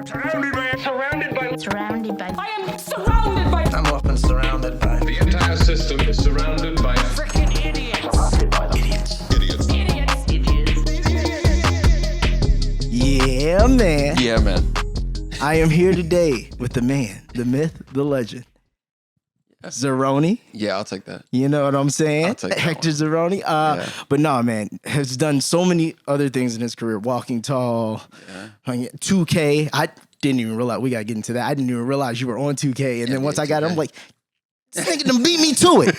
Surrounded by. I am surrounded by. I'm often surrounded by. The entire system is surrounded by Freaking idiots. Surrounded by them. Idiots. Yeah, man. Yeah, man. I am here today with the man, the myth, the legend, Zeroni. Yeah, I'll take that. You know what I'm saying? I'll take that Hector one. Zeroni. Yeah. But no, man, has done so many other things in his career. Walking Tall, 2K. I didn't even realize, we got to get into that. I didn't even realize you were on 2K. And then once I got it, I'm like, this nigga done beat me to it.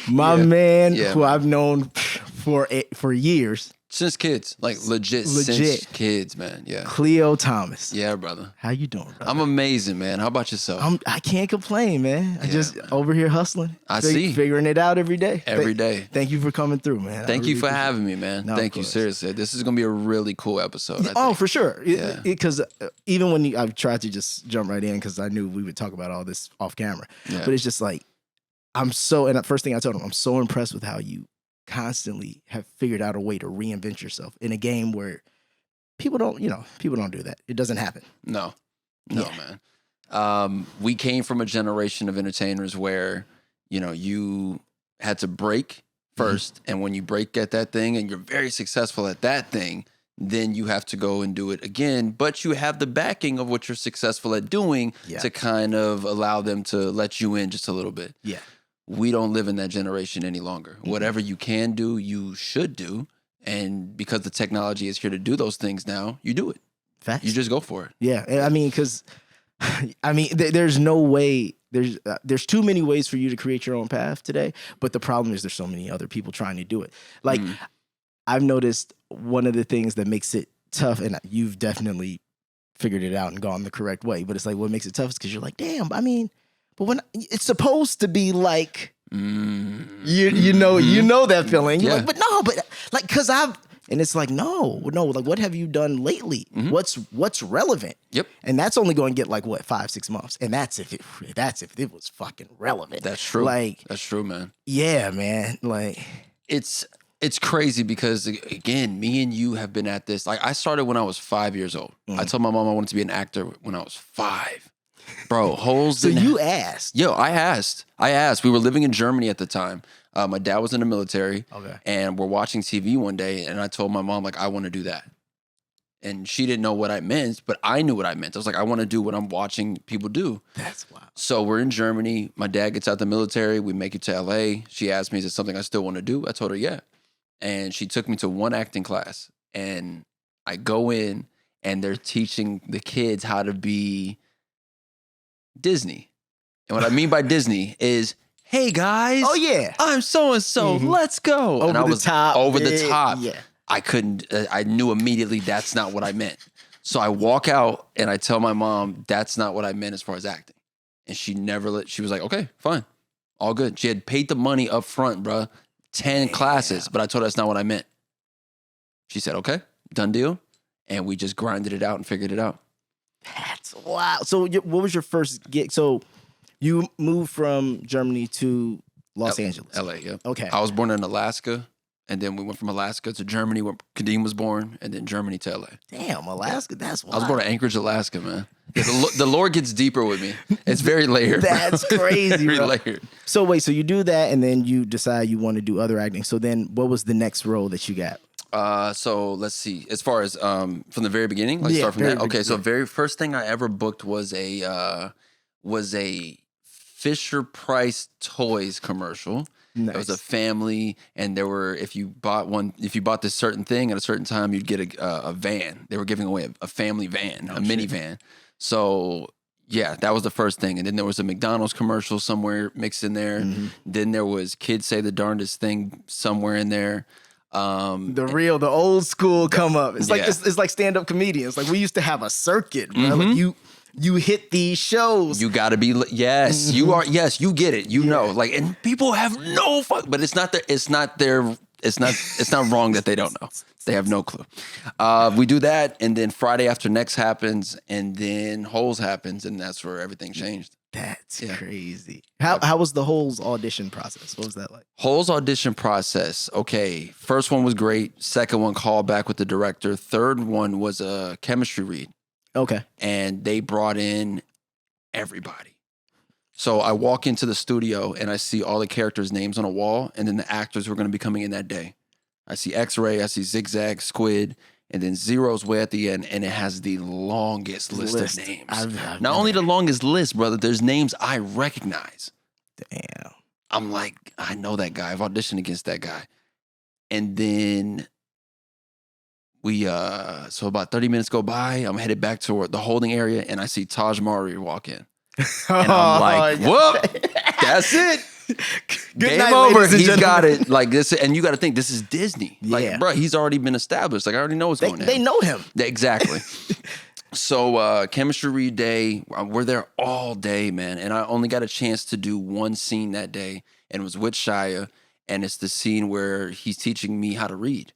My man, who I've known for years. Since kids. Like legit. Since kids, man. Yeah. Khleo Thomas. Yeah, brother. How you doing, brother? I'm amazing, man. How about yourself? I can't complain, man. I just over here hustling. I see. Figuring it out every day. Every day. Thank you for coming through, man. Thank you for having me, man. No, Thank you, seriously. This is going to be a really cool episode. Oh, for sure. Yeah. Because even when I've tried to just jump right in because I knew we would talk about all this off camera. Yeah. But it's just like, and the first thing I told him, I'm so impressed with how you constantly have figured out a way to reinvent yourself in a game where people don't do that. It doesn't happen. No, man. We came from a generation of entertainers where, you had to break first. And when you break at that thing and you're very successful at that thing, then you have to go and do it again. But you have the backing of what you're successful at doing to kind of allow them to let you in just a little bit. Yeah. We don't live in that generation any longer. Mm-hmm. Whatever you can do, you should do. And because the technology is here to do those things now, you do it. Facts. You just go for it. Yeah. I mean, because, there's no way, there's too many ways for you to create your own path today. But the problem is there's so many other people trying to do it. Like, I've noticed one of the things that makes it tough, and you've definitely figured it out and gone the correct way, but it's like what makes it tough is because you're like, damn, but when it's supposed to be like, you know that feeling. You're like, because and it's like, no, like what have you done lately? Mm-hmm. What's relevant? Yep. And that's only going to get like 5-6 months, and that's if it was fucking relevant. That's true. Like, that's true, man. Yeah, man. Like it's crazy because again, me and you have been at this. Like I started when I was 5 years old. I told my mom I wanted to be an actor when I was 5. Bro, holes. So you asked? Yo, I asked. We were living in Germany at the time. My dad was in the military. Okay. And we're watching TV one day, and I told my mom, like, I want to do that. And she didn't know what I meant, but I knew what I meant. I was like, I want to do what I'm watching people do. That's wild. So we're in Germany. My dad gets out the military. We make it to LA. She asked me, is it something I still want to do? I told her, yeah. And she took me to one acting class. And I go in, and they're teaching the kids how to be Disney. And what I mean by Disney is, hey guys, oh yeah, I'm so-and-so, let's go. Over the top. Yeah. I couldn't, I knew immediately that's not what I meant. So I walk out and I tell my mom, that's not what I meant as far as acting. And she was like, okay, fine. All good. She had paid the money up front, bruh, 10 classes, but I told her that's not what I meant. She said, okay, done deal. And we just grinded it out and figured it out. That's wild. So what was your first gig? So you moved from Germany to Los Angeles. LA, yeah. Okay. I was born in Alaska, and then we went from Alaska to Germany where Kadeem was born, and then Germany to LA. Damn, Alaska, that's wild. I was born in Anchorage, Alaska, man. Yeah, the lore gets deeper with me. It's very layered. That's crazy, very bro. layered. So wait, so you do that, and then you decide you want to do other acting. So then what was the next role that you got? So let's see. As far as from the very beginning, start from that. Okay, so very first thing I ever booked was a Fisher Price Toys commercial. Nice. It was a family, and there were if you bought this certain thing at a certain time, you'd get a van. They were giving away a family van, a minivan. So yeah, that was the first thing, and then there was a McDonald's commercial somewhere mixed in there. Mm-hmm. Then there was Kids Say the Darndest Thing somewhere in there. The old school come up. It's like it's like stand-up comedians. Like we used to have a circuit, bro. Mm-hmm. Like you hit these shows. You gotta be you are you get it. You know. Like, and people have no fuck, but it's not wrong that they don't know. They have no clue. We do that, and then Friday After Next happens, and then Holes happens, and that's where everything changed. That's crazy. How was the Holes audition process? What was that like? Holes audition process. Okay, first one was great. Second one, call back with the director. Third one was a chemistry read. Okay. and they brought in everybody. So I walk into the studio and I see all the characters' names on a wall, and then the actors who are going to be coming in that day. I see X-Ray, I see Zigzag, Squid, and then Zero's way at the end, and it has the longest list of names. I've Not only the longest list, brother, there's names I recognize. Damn. I'm like, I know that guy. I've auditioned against that guy. And then so about 30 minutes go by, I'm headed back to the holding area, and I see Taj Mahal walk in. And I'm like, whoop, that's it. Good Game night, over. ladies and He's got gentlemen. it like this. And you got to think, this is Disney. Yeah. Like, bro, he's already been established. Like, I already know what's going on. They know him. Exactly. So chemistry read day, we're there all day, man. And I only got a chance to do one scene that day, and it was with Shia. And it's the scene where he's teaching me how to read.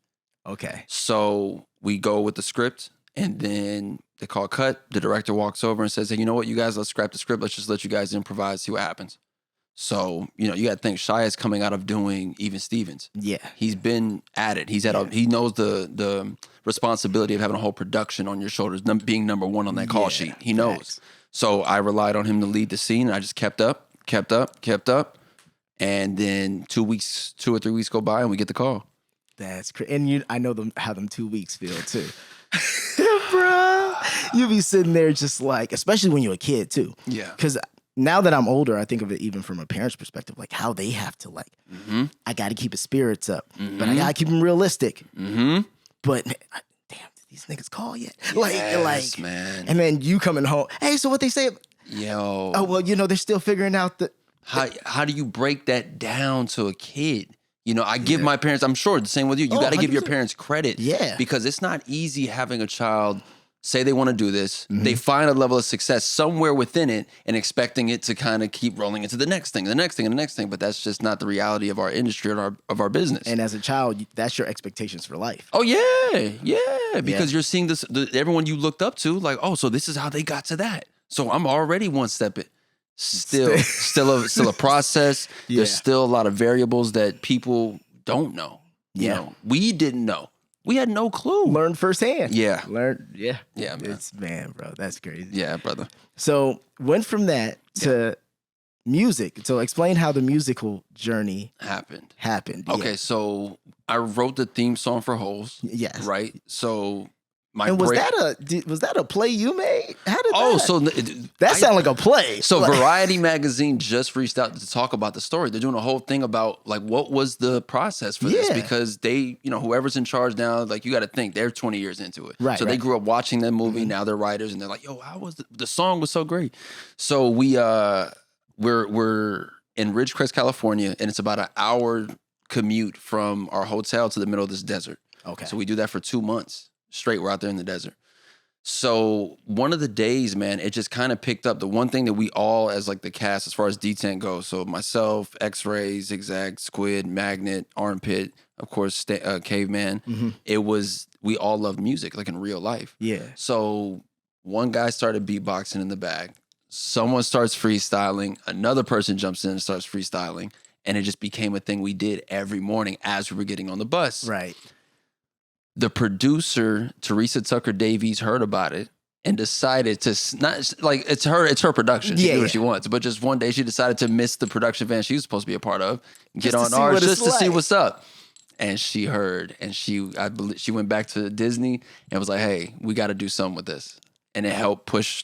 Okay. So we go with the script, and then they call cut. The director walks over and says, hey, you know what, you guys, let's scrap the script. Let's just let you guys improvise, see what happens. So, you got to think, Shia is coming out of doing Even Stevens. Yeah. He's been at it. He knows the responsibility of having a whole production on your shoulders, being number one on that call sheet. He knows. Facts. So I relied on him to lead the scene, and I just kept up. And then 2 or 3 weeks go by, and we get the call. That's crazy. And I know how them 2 weeks feel too. Bro, you be sitting there just like, especially when you're a kid too. Yeah. Because now that I'm older, I think of it even from a parent's perspective, like how they have to I got to keep his spirits up, but I got to keep them realistic. Mm-hmm. But damn, did these niggas call yet? Yes, man. And then you coming home, hey, so what they say? Yo. Oh, well, they're still figuring out the. How do you break that down to a kid? I give my parents, I'm sure the same with you. You got to give your 100%. parents credit. Yeah. Because it's not easy having a child say they want to do this. They find a level of success somewhere within it and expecting it to kind of keep rolling into the next thing, the next thing, and the next thing. But that's just not the reality of our industry or of our business. And as a child, that's your expectations for life. Oh, yeah. Because you're seeing this, everyone you looked up to, like, oh, so this is how they got to that. So I'm already one step in. Still a process. Yeah. There's still a lot of variables that people don't know. We didn't know. We had no clue. Learn firsthand. Yeah. Yeah, man. Bro, that's crazy. Yeah, brother. So went from that to music. So explain how the musical journey Happened. Yeah. So I wrote the theme song for Holes. Yes. Right? So my And was that a play you made? How did that sound like a play? So Variety magazine just reached out to talk about the story. They're doing a whole thing about like what was the process for this, because they, whoever's in charge now, like you got to think they're 20 years into it. Right. So they grew up watching that movie. Now they're writers, and they're like, yo, how was the song was so great. So we're in Ridgecrest, California, and it's about an hour commute from our hotel to the middle of this desert. Okay. So we do that for 2 months straight. We're out there in the desert. So one of the days, man, it just kind of picked up. The one thing that we all, as like the cast, as far as D10 goes, so myself, X-Ray, Zigzag, Squid, Magnet, Armpit, of course, Caveman. We all loved music, like in real life. Yeah. So one guy started beatboxing in the back. Someone starts freestyling. Another person jumps in and starts freestyling. And it just became a thing we did every morning as we were getting on the bus. Right. The producer, Teresa Tucker Davies, heard about it and decided to not like it's her production. She do what she wants. But just one day she decided to miss the production van she was supposed to be a part of, get on ours just to see what's up. And she heard, and I believe she went back to Disney and was like, hey, we got to do something with this. And it helped push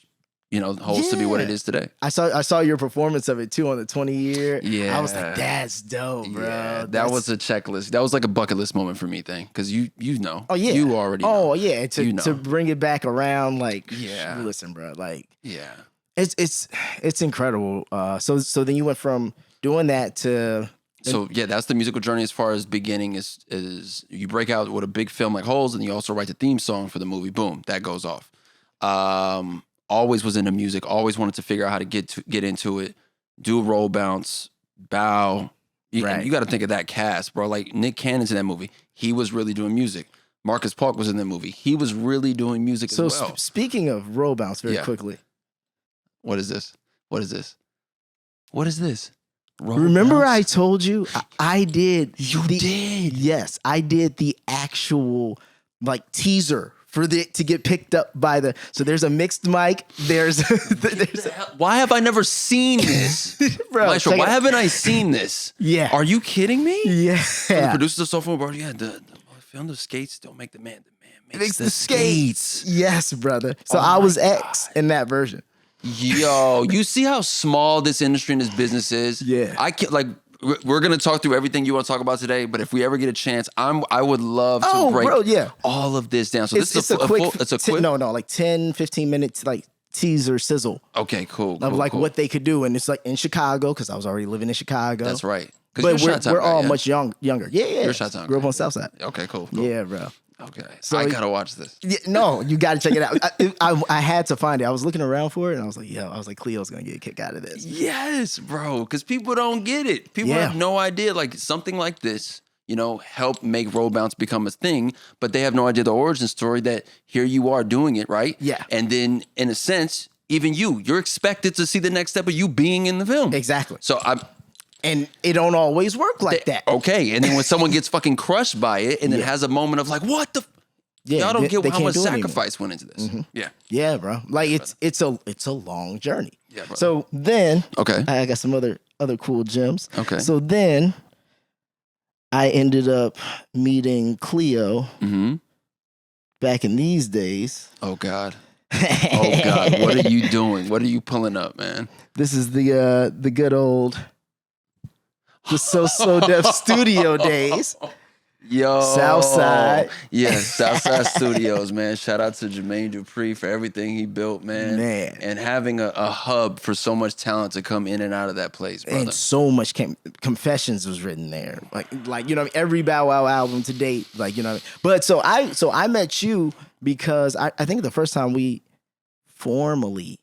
Holes to be what it is today. I saw your performance of it too on the 20-year. Yeah. I was like, that's dope, bro. Yeah, that was a checklist. That was like a bucket list moment for me thing. Because you know. Oh, yeah. You already know. Oh, yeah. To bring it back around, like, listen, bro. Like, yeah. It's incredible. So then you went from doing that to... So yeah, that's the musical journey as far as beginning is you break out with a big film like Holes, and you also write the theme song for the movie. Boom, that goes off. Always was into music. Always wanted to figure out how to get into it. Do a roll bounce, bow. You got to think of that cast, bro. Like Nick Cannon's in that movie. He was really doing music. Marcus Park was in that movie. He was really doing music as well. So speaking of roll bounce, very quickly. What is this? Remember bounce? I told you I did. You did? Yes, I did the actual like teaser to get picked up by the. So there's a mixed mic. There's Why have I never seen this? Bro, Maestro, check why it out. haven't I seen this? Yeah. Are you kidding me? Yeah. The producers are so full, bro. Yeah, the film the skates don't make the man. The man makes the skates. Yes, brother. So Oh I was my X in that version. Yo, you see how small this industry and this business is? Yeah. I can't like. We're gonna talk through everything you want to talk about today, but if we ever get a chance, I would love to break all of this down. So this is a quick. It's a quick. No, like 10, 15 minutes, like teaser sizzle Okay, cool. of like what they could do, and it's like in Chicago because I was already living in Chicago. That's right. But we're all yeah? much younger. Yeah. You're a Chi-Town Grew up guy. on South Side. Okay, cool. Yeah, bro. Okay, So- I gotta watch this. Yeah, no, you got to check it out. I had to find it. I was looking around for it, and I was like, Khlio's gonna get a kick out of this. Yes, bro. Because people don't get it. People Yeah. have no idea. Like something like this, help make roll bounce become a thing, but they have no idea the origin story that here you are doing it, right? Yeah. And then in a sense, even you're expected to see the next step of you being in the film. Exactly. So And it don't always work like that. Okay. And then when someone gets fucking crushed by it and then has a moment of like, what the Yeah, y'all don't they get how can't much do it anymore. sacrifice went into this. Yeah. Yeah, bro. Like it's a long journey. Yeah, brother. So then Okay. I got some other cool gems. Okay. So then I ended up meeting Khleo Mm-hmm. back in these days. Oh God. Oh God. What are you doing? What are you pulling up, man? This is the good old the So Def Studio days. Yo. Southside. Yeah, Southside Studios, man. Shout out to Jermaine Dupri for everything he built, man. Man. And having a hub for so much talent to come in and out of that place, brother. And so much Confessions was written there. Like every Bow Wow album to date, But so I met you because I think the first time we formally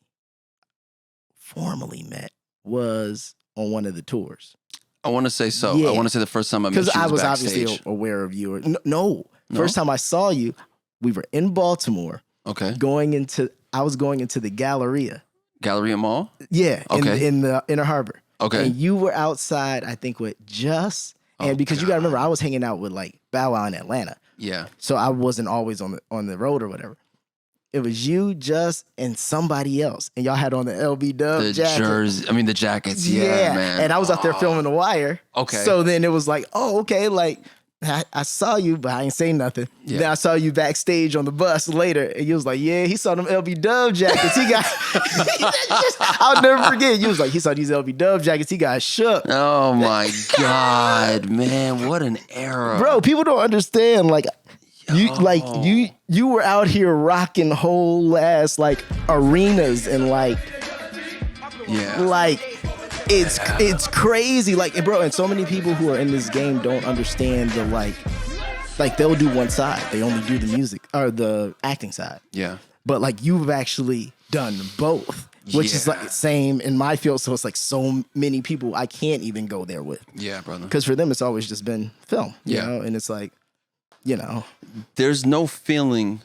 met was on one of the tours. I want to say so. Yeah. I want to say the first time I met you Because I was backstage. obviously aware of you. No. First time I saw you, we were in Baltimore Okay. I was going into the Galleria. Galleria Mall? Yeah. Okay. In the Inner Harbor. Okay. And you were outside, I think, with Just. And Oh, because you got to remember, I was hanging out with like Bow Wow in Atlanta. Yeah. So I wasn't always on the road or whatever. It was you, Just, and somebody else. And y'all had on the LB Dub The jacket. jersey. I mean, the jackets. Yeah, man. And I was out there filming The Wire. Okay. So then it was like, oh, okay, like I saw you, but I ain't say nothing. Yeah. Then I saw you backstage on the bus later, and you was like, yeah, he saw them LB Dub jackets. He got, I'll never forget. You was like, he saw these LB Dub jackets. He got shook. Oh my God, man. What an era. Bro, people don't understand. Like, you were out here rocking whole ass like arenas and like it's crazy. Like, bro, and so many people who are in this game don't understand the like they'll do one side. They only do the music or the acting side. Yeah. But like you've actually done both, which is Yeah. like same in my field. So it's like so many people I can't even go there with Yeah, brother. because for them it's always just been film. You Yeah. know? And it's like, There's no feeling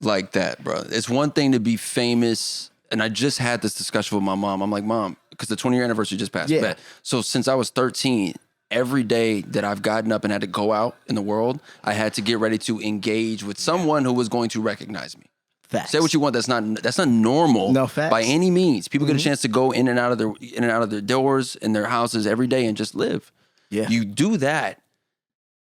like that, bro. It's one thing to be famous. And I just had this discussion with my mom. I'm like, Mom, because the 20-year anniversary just passed. Yeah. So since I was 13, every day that I've gotten up and had to go out in the world, I had to get ready to engage with someone who was going to recognize me. facts. Say what you want. That's not normal. No, facts. By any means. People get a chance to go in and out of their doors and their houses every day and just live. Yeah. You do that.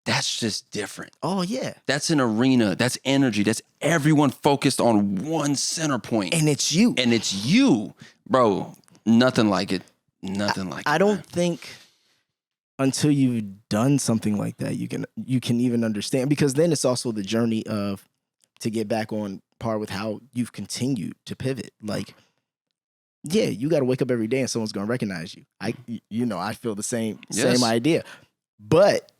That's just different. Oh yeah. That's an arena. That's energy. That's everyone focused on one center point. And it's you. And it's you, bro. Nothing like it. Nothing like it. I don't think until you've done something like that you can even understand, because then it's also the journey of to get back on par with how you've continued to pivot. Like, yeah, you got to wake up every day and someone's going to recognize you. I feel the same Yes. idea. But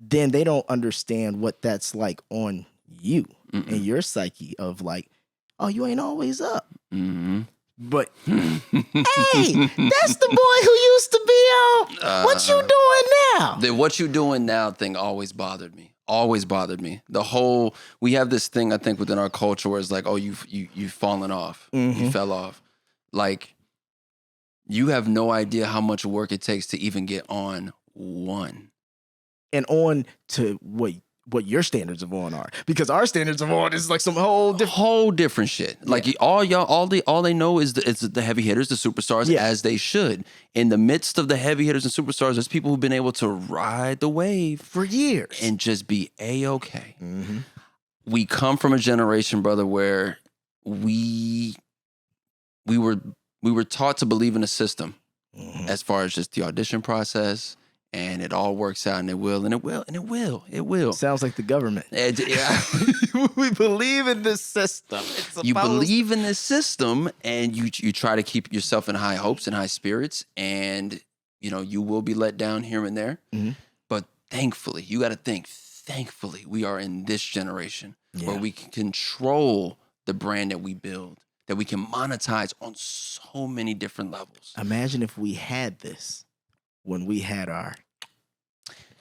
then they don't understand what that's like on you and your psyche of like, oh, you ain't always up. Mm-hmm. But hey, that's the boy who used to be on. What you doing now? The what you doing now thing always bothered me. Always bothered me. We have this thing, I think, within our culture where it's like, oh, you've fallen off. You fell off. Like, you have no idea how much work it takes to even get on one. And on to what your standards of on are, because our standards of on is like some whole different shit. Like all they know is the heavy hitters, the superstars, as they should. In the midst of the heavy hitters and superstars, there's people who've been able to ride the wave for years and just be A-okay. Mm-hmm. We come from a generation, brother, where we were taught to believe in a system, as far as just the audition process. And it all works out, and it will, and it will, and it will. It will. Sounds like the government. Yeah. We believe in this system. You believe in this system, and you try to keep yourself in high hopes and high spirits, and you will be let down here and there. Mm-hmm. But thankfully, you got to think. Thankfully, we are in this generation where we can control the brand that we build, that we can monetize on so many different levels. Imagine if we had this when we had our...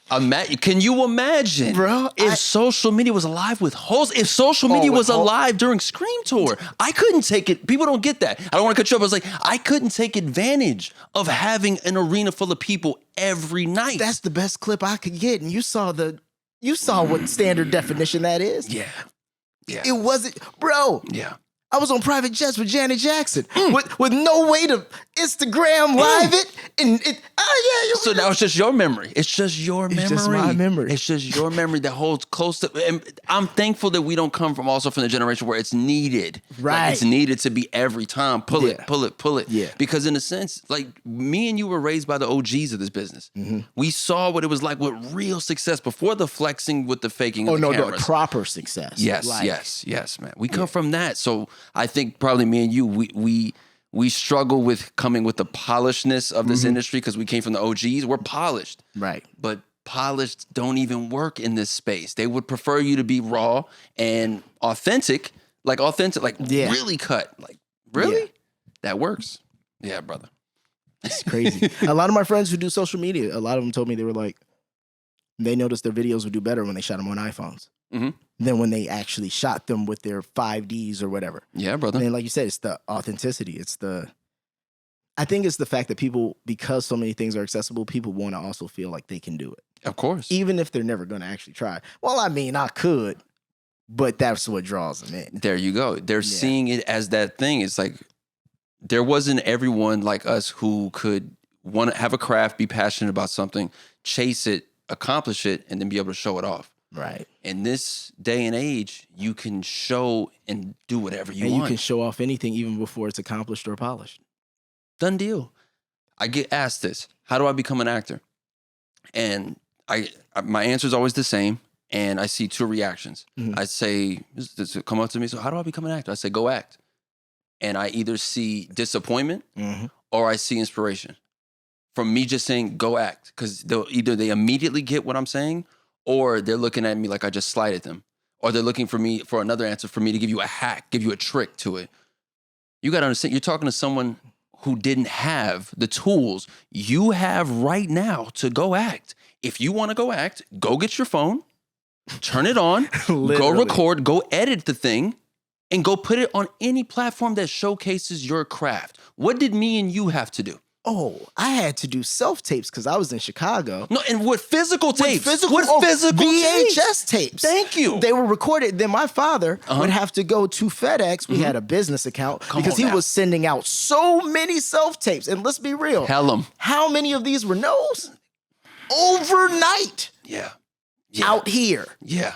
Can you imagine, bro? If social media was alive with hosts, if social media was alive during Scream Tour, I couldn't take it. People don't get that. I don't want to cut you up. I was like, I couldn't take advantage of having an arena full of people every night. That's the best clip I could get, and you saw what standard definition that is. Yeah. It wasn't, bro. Yeah. I was on private jets with Janet Jackson with no way to Instagram live it. And it, so now it's just your memory. It's just your memory. It's just my memory. It's just your memory that holds close to. And I'm thankful that we don't come from the generation where it's needed. Right. Like it's needed to be every time. Pull it. Yeah. Because in a sense, like me and you were raised by the OGs of this business. Mm-hmm. We saw what it was like with real success before the flexing with the faking. Of the cameras. The proper success. Yes, man. We come from that. So I think probably me and you, we struggle with coming with the polishedness of this industry because we came from the OGs. We're polished. Right. But polished don't even work in this space. They would prefer you to be raw and authentic, really cut. Like, really? Yeah. That works. Yeah, brother. It's crazy. A lot of my friends who do social media, a lot of them told me they were like, they noticed their videos would do better when they shot them on iPhones. Mm-hmm. Than when they actually shot them with their 5Ds or whatever. Yeah, brother. And like you said, it's the authenticity. I think it's the fact that people, because so many things are accessible, people want to also feel like they can do it. Of course. Even if they're never going to actually try. Well, I mean, I could, but that's what draws them in. There you go. They're seeing it as that thing. It's like, there wasn't everyone like us who could want to have a craft, be passionate about something, chase it, accomplish it, and then be able to show it off. Right. In this day and age, you can show and do whatever you want. And you can show off anything even before it's accomplished or polished. Done deal. I get asked this. How do I become an actor? And my answer is always the same. And I see two reactions. Mm-hmm. I say, this come up to me, so how do I become an actor? I say, go act. And I either see disappointment or I see inspiration from me just saying, go act. Because either they immediately get what I'm saying, or they're looking at me like I just slighted them. Or they're looking for me for another answer for me to give you a hack, give you a trick to it. You got to understand, you're talking to someone who didn't have the tools you have right now to go act. If you want to go act, go get your phone, turn it on, go record, go edit the thing, and go put it on any platform that showcases your craft. What did me and you have to do? Oh, I had to do self-tapes because I was in Chicago. No, and with physical tapes. Physical VHS tapes. Thank you. They were recorded. Then my father would have to go to FedEx. We had a business account because he was sending out so many self-tapes. And let's be real. Hell 'em. How many of these were no's? Overnight. Yeah. Out here. Yeah.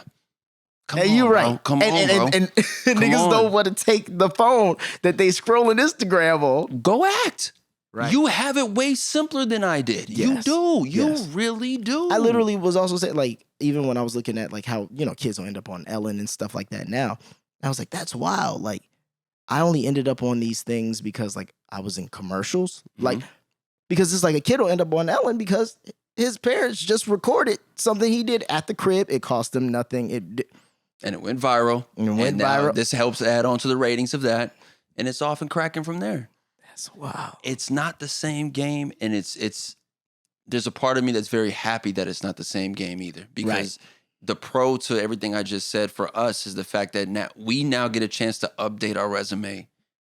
You're right. Bro. Come on, bro. And niggas don't want to take the phone that they scrolling Instagram on. Go act. Right. You have it way simpler than I did. Yes. You do. You really do. I literally was also saying, like, even when I was looking at, like, how, kids will end up on Ellen and stuff like that now, I was like, that's wild. Like, I only ended up on these things because, like, I was in commercials. Like, because it's like a kid will end up on Ellen because his parents just recorded something he did at the crib. It cost them nothing. And it went viral. And now this helps add on to the ratings of that. And it's off and cracking from there. Wow. It's not the same game, and it's there's a part of me that's very happy that it's not the same game either, because the pro to everything I just said for us is the fact that we now get a chance to update our resume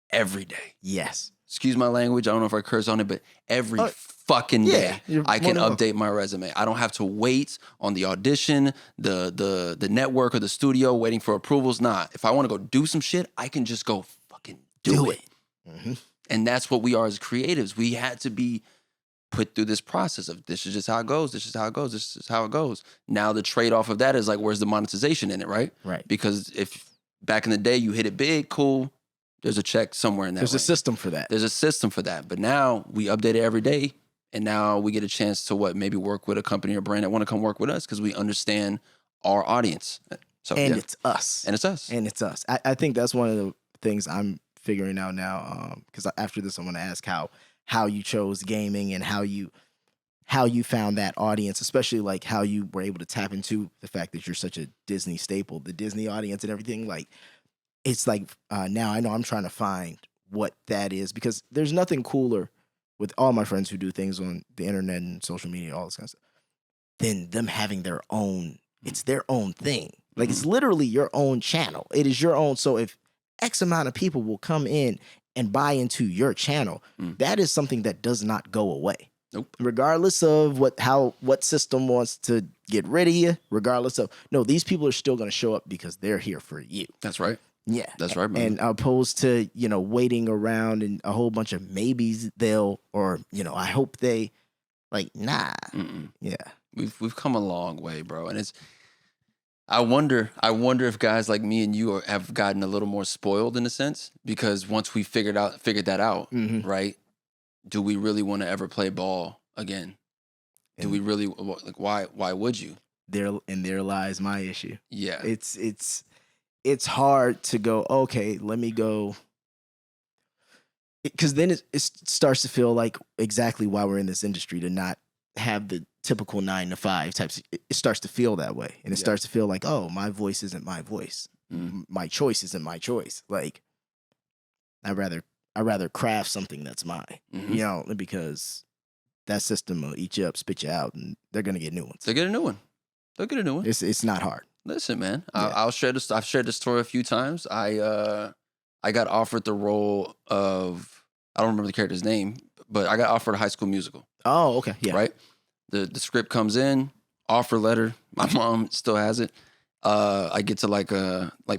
every day. Yes. excuse my language, I don't know if I curse on it, but every fucking day you're I can more than update my resume. I don't have to wait on the audition, the network or the studio waiting for approvals. Nah, if I want to go do some shit, I can just go fucking do it. Mm-hmm. And that's what we are as creatives. We had to be put through this process of this is just how it goes. This is how it goes. This is how it goes. Now the trade-off of that is like, where's the monetization in it, right? Right. Because if back in the day you hit it big, cool, there's a check somewhere in that. There's a system for that. There's a system for that. But now we update it every day, and now we get a chance to maybe work with a company or brand that want to come work with us because we understand our audience. So And it's us. And it's us. And it's us. I think that's one of the things I'm figuring out now. Because after this, I'm going to ask how you chose gaming and how you found that audience, especially like how you were able to tap into the fact that you're such a Disney staple, the Disney audience and everything. Like, it's like now I know I'm trying to find what that is because there's nothing cooler with all my friends who do things on the internet and social media, all this kind of stuff, than them having their own, it's their own thing. Like, it's literally your own channel. It is your own. So if X amount of people will come in and buy into your channel, that is something that does not go away. Nope. Regardless of what system wants to get rid of you, regardless of, no, these people are still going to show up because they're here for you. That's right. Yeah. That's right, man. And opposed to, waiting around and a whole bunch of maybes I hope they, like, nah. Mm-mm. Yeah. We've come a long way, bro. And I wonder if guys like me and you have gotten a little more spoiled in a sense, because once we figured that out, Mhm. right? Do we really want to ever play ball again? Do we really, like, why would you? There lies my issue. Yeah. It's hard to go, okay, let me go. Because then it starts to feel like exactly why we're in this industry, to not have the typical 9 to 5 types. It starts to feel that way. And it starts to feel like, oh, my voice isn't my voice. My choice isn't my choice. Like, I'd rather craft something that's mine, because that system will eat you up, spit you out, and they're going to get new ones. They'll get a new one. It's not hard. Listen, man, Yeah. I'll share this. I've shared this story a few times. I got offered the role of, I don't remember the character's name, but I got offered a High School Musical. Oh, okay. Yeah. Right? The script comes in, offer letter. My mom still has it. I get to like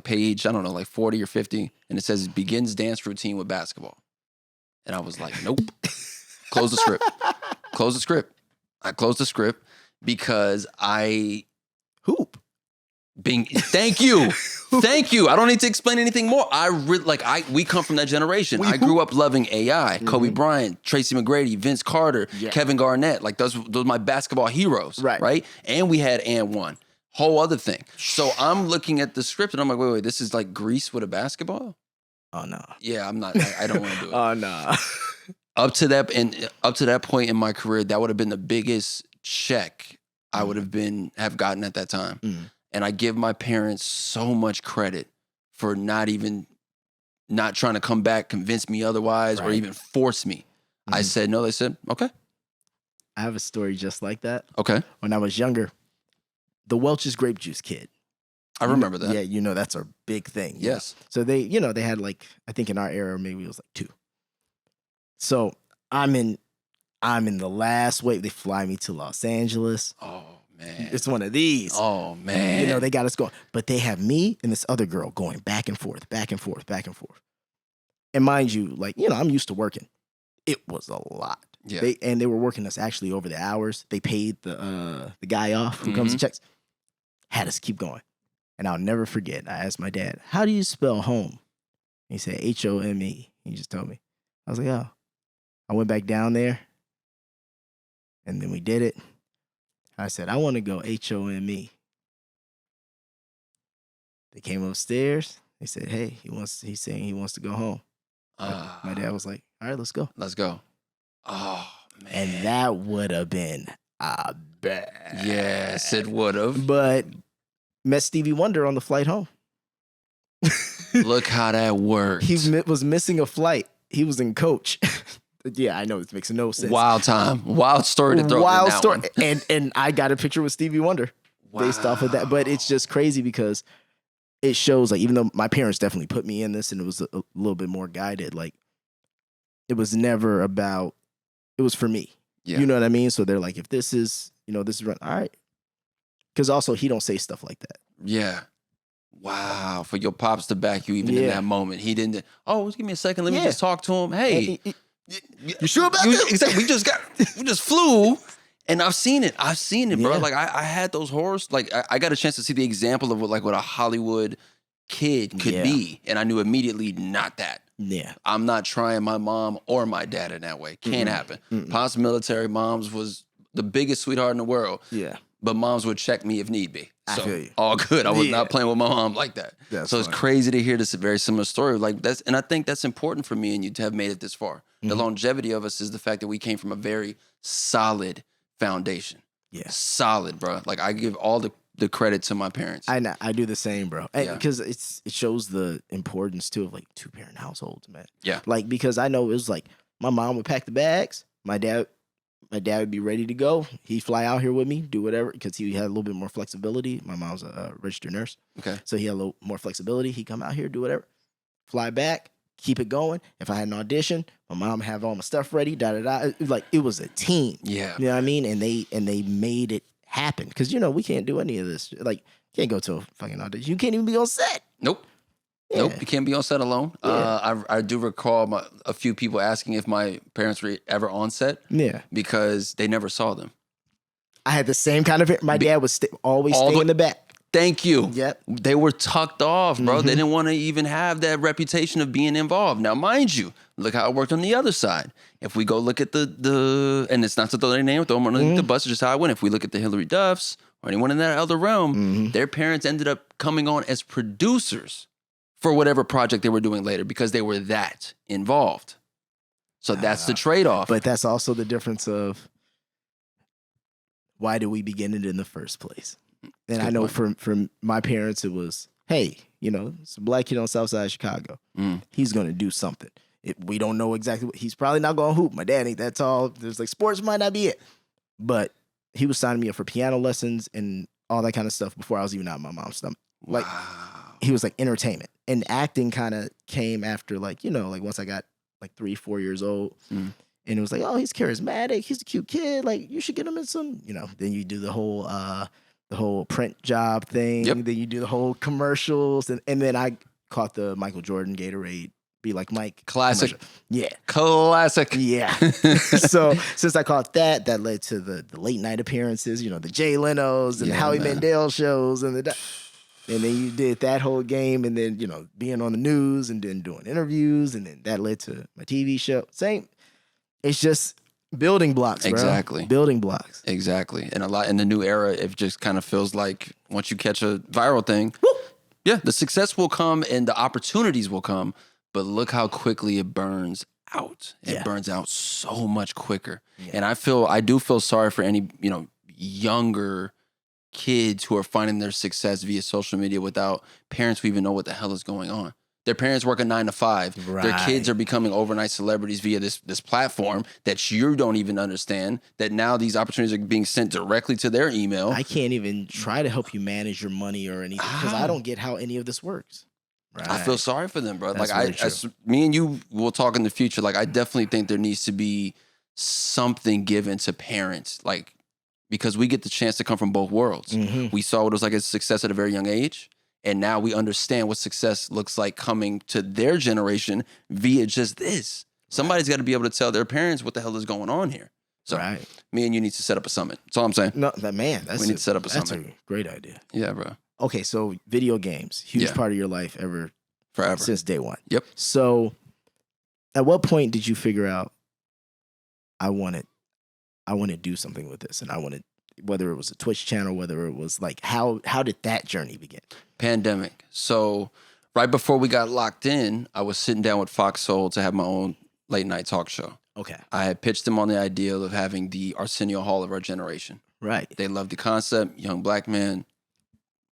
page, I don't know, like 40 or 50, and it says begins dance routine with basketball. And I was like, nope. Close the script. Close the script. I closed the script because I Hoop. Thank you. Thank you. I don't need to explain anything more. We come from that generation. I grew up loving AI, Kobe Bryant, Tracy McGrady, Vince Carter, Kevin Garnett. Like, those are my basketball heroes. Right. And we had And One. Whole other thing. So I'm looking at the script and I'm like, wait, this is like Grease with a basketball? Oh, no. Yeah, I'm not, I don't want to do it. Oh, no. Up to that point in my career, that would have been the biggest check I would have gotten at that time. And I give my parents so much credit for not trying to come back, convince me otherwise, or even force me. I said no. They said, okay. I have a story just like that. Okay. When I was younger, the Welch's grape juice kid. I remember that. Yeah, that's a big thing. Yes. So they had, like, I think in our era, maybe it was like 2. So I'm in the last wave. They fly me to Los Angeles. Oh, man. It's one of these. Oh, man. They got us going. But they have me and this other girl going back and forth, back and forth, back and forth. And mind you, like, I'm used to working. It was a lot. Yeah. They were working us actually over the hours. They paid the guy off who comes and checks. Had us keep going. And I'll never forget, I asked my dad, how do you spell home? He said Home. He just told me. I was like, oh. I went back down there. And then we did it. I said, I want to go Home. They came upstairs. They said, hey, he's saying he wants to go home. My dad was like, all right, let's go. Let's go. Oh, man. And that would have been bad. Yes, it would have. But met Stevie Wonder on the flight home. Look how that worked. He was missing a flight. He was in coach. Yeah, I know this makes no sense. Wild time. Wild story to throw Wild in that story. one. And I got a picture with Stevie Wonder based off of that. But it's just crazy because it shows, like, even though my parents definitely put me in this and it was a little bit more guided, like, it was never about. It was for me. Yeah. You know what I mean? So they're like, if this is, this is run, all right. Because also he don't say stuff like that. Yeah. Wow. For your pops to back you even in that moment. He didn't, give me a second. Let me just talk to him. Hey. You sure about that? Exactly. We just flew. And I've seen it, bro. Yeah. Like I had those horrors. Like I got a chance to see the example of what a Hollywood kid could be. And I knew immediately not that. Yeah. I'm not trying my mom or my dad in that way. Can't happen. Pops military, moms was the biggest sweetheart in the world. Yeah. But moms would check me if need be. I So feel you. all good. I was not playing with my mom like that. So it's crazy to hear this very similar story. And I think that's important for me and you to have made it this far. The longevity of us is the fact that we came from a very solid foundation. Yeah. Solid, bro. Like I give all the credit to my parents. I do the same, bro. Because it shows the importance too of like 2-parent households, man. Yeah. Like because I know it was like my mom would pack the bags, my dad would be ready to go. He'd fly out here with me, do whatever, because he had a little bit more flexibility. My mom's a registered nurse. Okay. So he had a little more flexibility. He'd come out here, do whatever, fly back, keep it going. If I had an audition, my mom would have all my stuff ready, Like it was a team. Yeah. You know what I mean? And they made it happen. Because we can't do any of this. Like, can't go to a fucking audition. You can't even be on set. Nope. Yeah. Nope, you can't be on set alone. Yeah. I do recall a few people asking if my parents were ever on set. Yeah. Because they never saw them. I had the same kind of. My dad was always stay in the back. Thank you. Yep. They were tucked off, bro. They didn't want to even have that reputation of being involved. Now, mind you, look how it worked on the other side. If we go look at the and it's not to throw their name, throw them underneath the bus, it's just how I went. If we look at the Hillary Duffs or anyone in that other realm, their parents ended up coming on as producers for whatever project they were doing later because they were that involved. So that's the trade-off. But that's also the difference of why did we begin it in the first place? And I know for my parents, it was, hey, it's a black kid on the south side of Chicago. He's going to do something. We don't know exactly what. He's probably not going to hoop. My dad ain't that tall. There's like sports might not be it. But he was signing me up for piano lessons and all that kind of stuff before I was even out of my mom's stomach. Like, he was like entertainment. And acting kind of came after like once I got like 3-4 years old. And it was like, oh, he's charismatic. He's a cute kid. Like, you should get him in some, then you do the whole print job thing. Yep. Then you do the whole commercials. And then I caught the Michael Jordan Gatorade, Be Like Mike. Classic. Commercial. Yeah. Classic. Yeah. So since I caught that led to the late night appearances, the Jay Leno's and the Howie Mandel shows and then you did that whole game and then, being on the news and then doing interviews and then that led to my TV show. Same. It's just building blocks, bro. Exactly. Building blocks. Exactly. And a lot in the new era, it just kind of feels like once you catch a viral thing, the success will come and the opportunities will come, but look how quickly it burns out. It burns out so much quicker. Yeah. And I do feel sorry for any, younger kids who are finding their success via social media without parents who even know what the hell is going on. Their parents work a 9 to 5. Right. Their kids are becoming overnight celebrities via this platform that you don't even understand, that now these opportunities are being sent directly to their email. I can't even try to help you manage your money or anything because I don't get how any of this works. Right. I feel sorry for them, bro. That's Like me and you will talk in the future. Like I definitely think there needs to be something given to parents, like because we get the chance to come from both worlds. We saw what it was like as success at a very young age. And now we understand what success looks like coming to their generation via just this. Somebody's got to be able to tell their parents what the hell is going on here. So me and you need to set up a summit. That's all I'm saying. No, we need to set up a summit. That's a great idea. Yeah, bro. Okay, so video games, huge part of your life forever since day one. Yep. So at what point did you figure out I want to do something with this and I want to, whether it was a Twitch channel, whether it was like, how did that journey begin? Pandemic. So right before we got locked in, I was sitting down with Fox Soul to have my own late night talk show. Okay. I had pitched them on the idea of having the Arsenio Hall of our generation. Right. They loved the concept, young black man.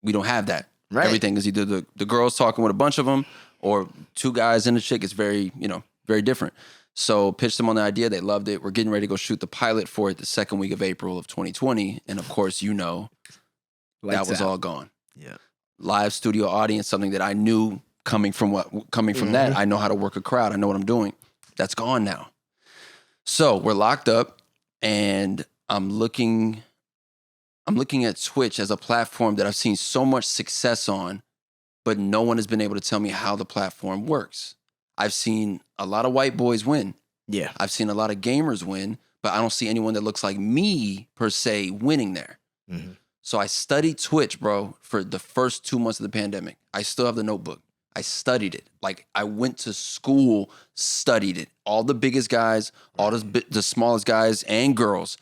We don't have that. Right. Everything is either the girls talking with a bunch of them or 2 guys and a chick. It's very, very different. So pitched them on the idea. They loved it. We're getting ready to go shoot the pilot for it the second week of April of 2020. And of course, that was all gone. Yeah. Live studio audience, something that I knew coming from that. I know how to work a crowd. I know what I'm doing. That's gone now. So we're locked up, and I'm looking at Twitch as a platform that I've seen so much success on, but no one has been able to tell me how the platform works. I've seen a lot of white boys win. Yeah. I've seen a lot of gamers win, but I don't see anyone that looks like me per se winning there. Mm-hmm. So I studied Twitch, bro, for the first 2 months of the pandemic. I still have the notebook. I studied it. Like, I went to school, studied it. All the biggest guys, all the smallest guys and girls,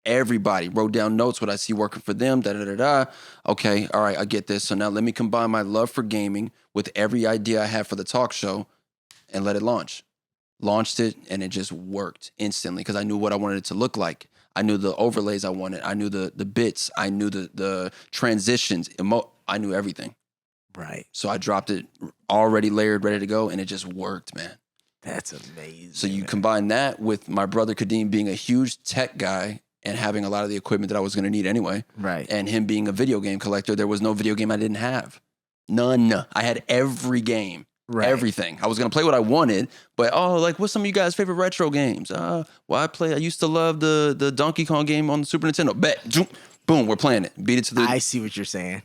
everybody wrote down notes, what I see working for them, da-da-da-da. Okay, all right, I get this. So now let me combine my love for gaming with every idea I have for the talk show and let it launch. Launched it, and it just worked instantly because I knew what I wanted it to look like. I knew the overlays I wanted. I knew the bits. I knew the transitions. I knew everything. Right. So I dropped it already layered, ready to go, and it just worked, man. That's amazing. So you combine that with my brother Kadeem being a huge tech guy and having a lot of the equipment that I was going to need anyway. Right. And him being a video game collector, there was no video game I didn't have. None. I had every game. Right. Everything. I was going to play what I wanted, but like, what's some of you guys' favorite retro games? Well, I used to love the Donkey Kong game on the Super Nintendo. Bet. Boom, we're playing it. Beat it to the... I see what you're saying.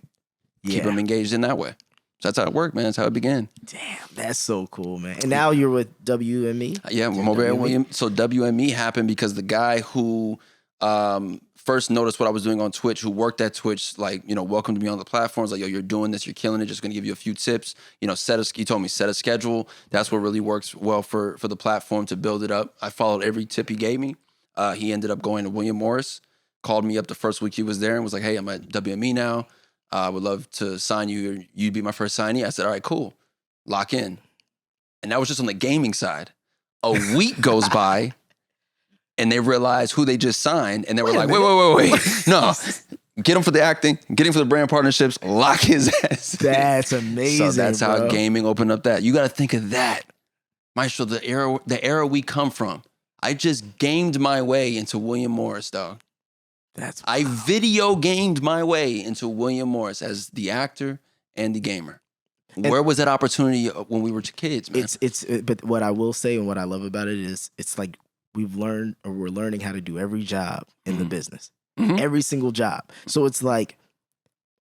Keep them engaged in that way. So that's how it worked, man. That's how it began. Damn, that's so cool, man. And now you're with WME? Yeah, I'm over at William. So WME happened because the guy who first noticed what I was doing on Twitch, who worked at Twitch, like, welcomed me on the platforms, like, yo, you're doing this, you're killing it, just gonna give you a few tips. He told me, set a schedule. That's what really works well for the platform to build it up. I followed every tip he gave me. He ended up going to William Morris, called me up the first week he was there and was like, hey, I'm at WME now. I would love to sign you. You'd be my first signee. I said, all right, cool. Lock in. And that was just on the gaming side. A week goes by, and they realize who they just signed, and they were like, wait. No, get him for the acting, get him for the brand partnerships, lock his ass. That's amazing, So that's how gaming opened up that. You got to think of that. Maestro, the era we come from. I just gamed my way into William Morris, dog. I video gamed my way into William Morris as the actor and the gamer. Where was that opportunity when we were kids, man? But what I will say and what I love about it is it's like we're learning how to do every job in the business. Mm-hmm. Every single job. So it's like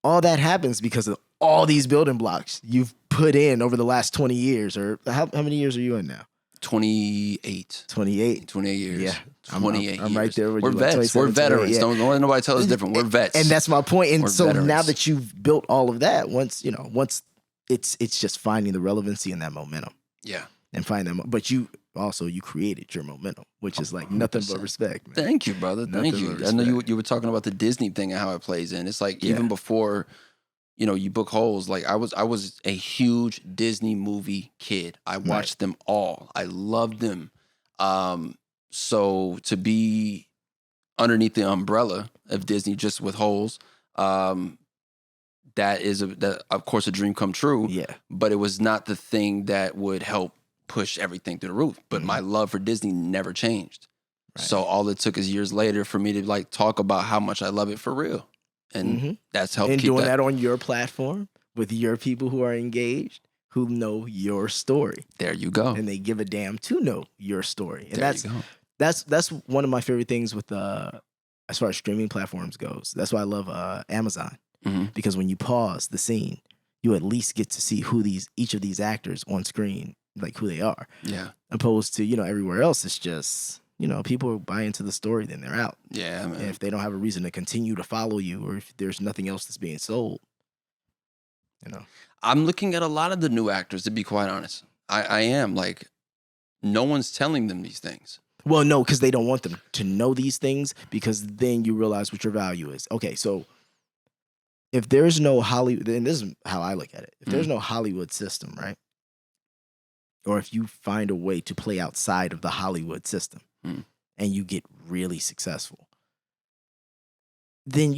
all that happens because of all these building blocks you've put in over the last 20 years. Or how many years are you in now? 28. 28 years. Yeah. 28 I'm right there with We're you. vets. We're veterans. Don't let nobody tell us different. We're vets. And that's my point. And We're so veterans. now that you've built all of that, once it's just finding the relevancy and that momentum. Yeah. And find them. But you created your momentum, which is like nothing but respect, man. Thank you, brother. Thank you. I know you were talking about the Disney thing and how it plays in. It's like even before, you book holes, like I was a huge Disney movie kid. I watched them all. I loved them. So to be underneath the umbrella of Disney just with holes, that is of course a dream come true. Yeah. But it was not the thing that would help push everything through the roof. But my love for Disney never changed. Right. So all it took is years later for me to like talk about how much I love it for real. And that's helped keep doing that on your platform with your people who are engaged, who know your story. There you go. And they give a damn to know your story. And there you go. That's one of my favorite things with as far as streaming platforms goes. That's why I love Amazon. Mm-hmm. Because when you pause the scene, you at least get to see who each of these actors on screen, like who they are. Yeah. Opposed to, everywhere else, it's just, people buy into the story, then they're out. Yeah, man. And if they don't have a reason to continue to follow you, or if there's nothing else that's being sold, I'm looking at a lot of the new actors, to be quite honest. I am. Like, no one's telling them these things. Well, no, because they don't want them to know these things, because then you realize what your value is. Okay, so if there's no Hollywood, and this is how I look at it, if there's no Hollywood system, right? Or if you find a way to play outside of the Hollywood system and you get really successful, then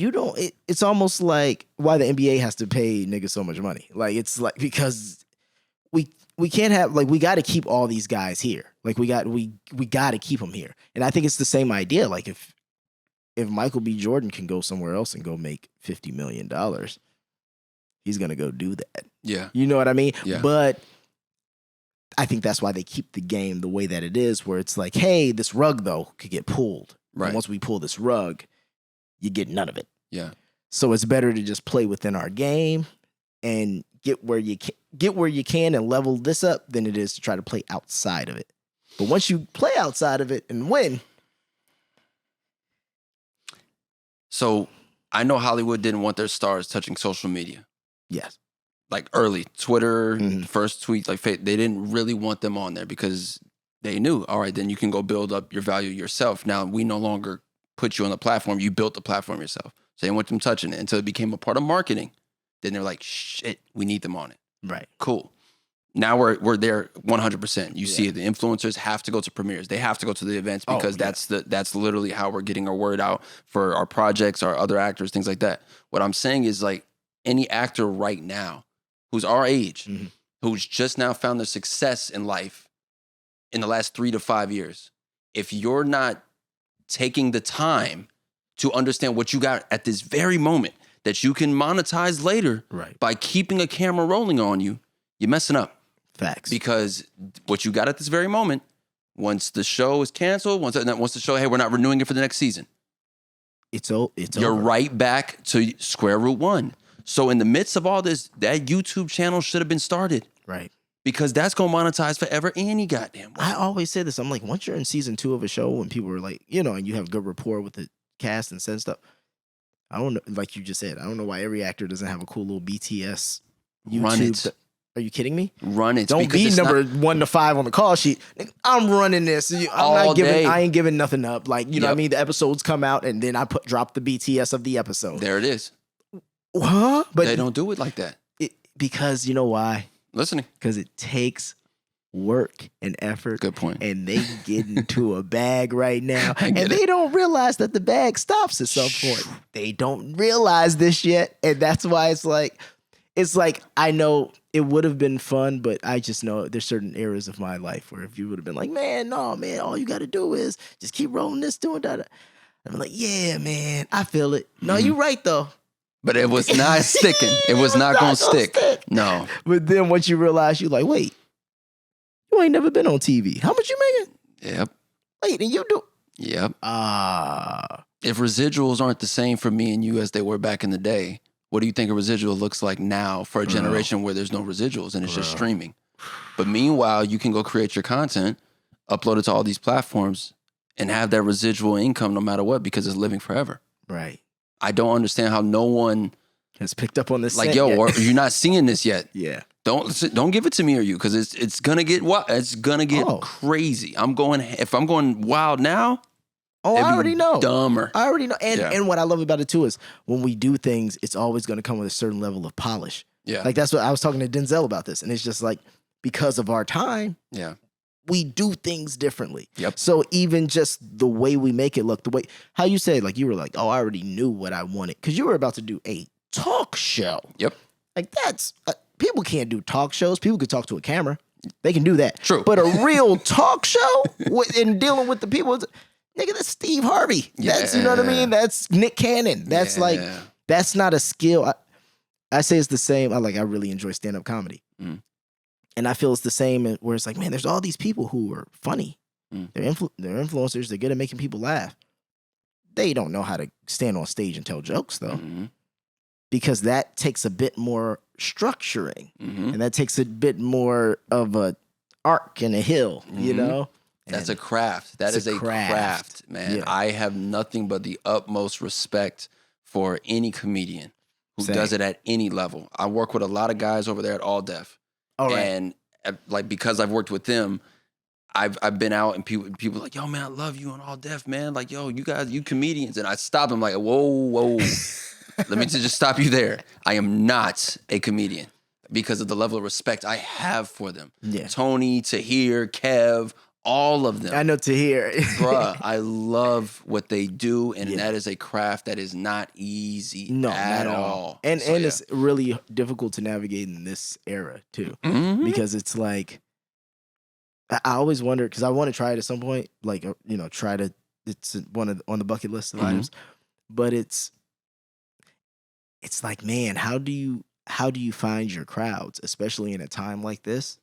it's almost like why the NBA has to pay niggas so much money. Like, it's like, because we can't have, like, we got to keep all these guys here. Like, we got to keep them here. And I think it's the same idea. Like, if Michael B. Jordan can go somewhere else and go make $50 million, he's going to go do that. Yeah. You know what I mean? Yeah. But I think that's why they keep the game the way that it is, where it's like, hey, this rug though could get pulled. Right. And once we pull this rug, you get none of it. Yeah. So it's better to just play within our game and get where you can and level this up than it is to try to play outside of it. But once you play outside of it and win. So I know Hollywood didn't want their stars touching social media. Yes. Like early Twitter, Mhm. first tweet, like they didn't really want them on there because they knew, all right, then you can go build up your value yourself. Now we no longer put you on the platform. You built the platform yourself. So they didn't want them touching it until it became a part of marketing. Then they're like, shit, we need them on it. Right. Cool. Now we're there 100%. You see Yeah. it. The influencers have to go to premieres. They have to go to the events because that's literally how we're getting our word out for our projects, our other actors, things like that. What I'm saying is like any actor right now who's our age, Mhm. who's just now found their success in life in the last 3 to 5 years, if you're not taking the time to understand what you got at this very moment that you can monetize later Right. by keeping a camera rolling on you, you're messing up. Facts. Because what you got at this very moment, once the show is canceled, once the show, hey, we're not renewing it for the next season, it's you're over. right back to square root one. So in the midst of all this, that YouTube channel should have been started Right. because that's going to monetize forever any goddamn way. I always say this. I'm like, once you're in season 2 of a show and people are like, and you have good rapport with the cast and said stuff, I don't know, like you just said, I don't know why every actor doesn't have a cool little BTS YouTube. Run it. Are you kidding me? Run it. Don't because be it's number not- 1 to 5 on the call sheet. I'm running this. All day. I ain't giving nothing up. Like, you know what I Yep. mean? The episodes come out and then I drop the BTS of the episode. There it is. Huh? But They don't do it like that. because you know why? Listening. Because it takes work and effort. Good point. And they get into a bag right now. I And get they don't realize that the bag stops at some point. They don't realize this yet. And that's why it's like I know it would have been fun, but I just know there's certain areas of my life where if you would have been like, man, no, man, all you got to do is just keep rolling this, doing that. I'm like, yeah, man, I feel it. No, you're right, though. But it was not sticking. It was not going to stick. No. But then once you realize, you're like, wait, you ain't never been on TV. How much you making? Yep. Wait, and you do? Yep. Ah. If residuals aren't the same for me and you as they were back in the day, what do you think a residual looks like now for a generation where there's no residuals and it's just streaming? But meanwhile, you can go create your content, upload it to all these platforms, and have that residual income no matter what because it's living forever. Right. I don't understand how no one Has picked up on this. like, scent yo, yet. or you're not seeing this yet. Yeah. Don't give it to me or you because it's gonna get it's gonna get Oh. crazy. If I'm going wild now, Oh, it'd I be already know. dumber. I already know. And Yeah. and what I love about it too is when we do things, it's always going to come with a certain level of polish. Yeah, Like that's what I was talking to Denzel about this. And it's just like, because of our time, yeah, we do things differently. Yep. So even just the way we make it look, the way, how you say, like you were like, oh, I already knew what I wanted. Because you were about to do a talk show. Yep. Like that's, people can't do talk shows. People could talk to a camera. They can do that. True. But a real talk show and dealing with the people, nigga, that's Steve Harvey. That's, you know what I Yeah. mean? That's Nick Cannon. That's like, Yeah. that's not a skill. I say it's the same. I really enjoy stand-up comedy. Mm. And I feel it's the same where it's like, man, there's all these people who are funny. Mm. They're influencers. They're good at making people laugh. They don't know how to stand on stage and tell jokes, though. Mhm. Because that takes a bit more structuring. Mhm. And that takes a bit more of a arc and a hill, you Mhm. know? That's And a craft. That it's is a a craft. craft, man. Yeah. I have nothing but the utmost respect for any comedian who Same. does it at any level. I work with a lot of guys over there at All Def. all right. And like because I've worked with them, I've been out and people like, yo, man, I love you on All Def, man. Like, yo, you comedians. And I stop them like, whoa. Let me just stop you there. I am not a comedian because of the level of respect I have for them. Yeah. Tony, Tahir, Kev, all of them. I know to hear. Bruh, I love what they do, and Yeah. that is a craft that is not easy No, at not all. And So, yeah. it's really difficult to navigate in this era too, Mhm. because it's like I always wonder because I want to try it at some point, like try to. It's on the bucket list of Mhm. items, but it's like, man, how do you find your crowds, especially in a time like this?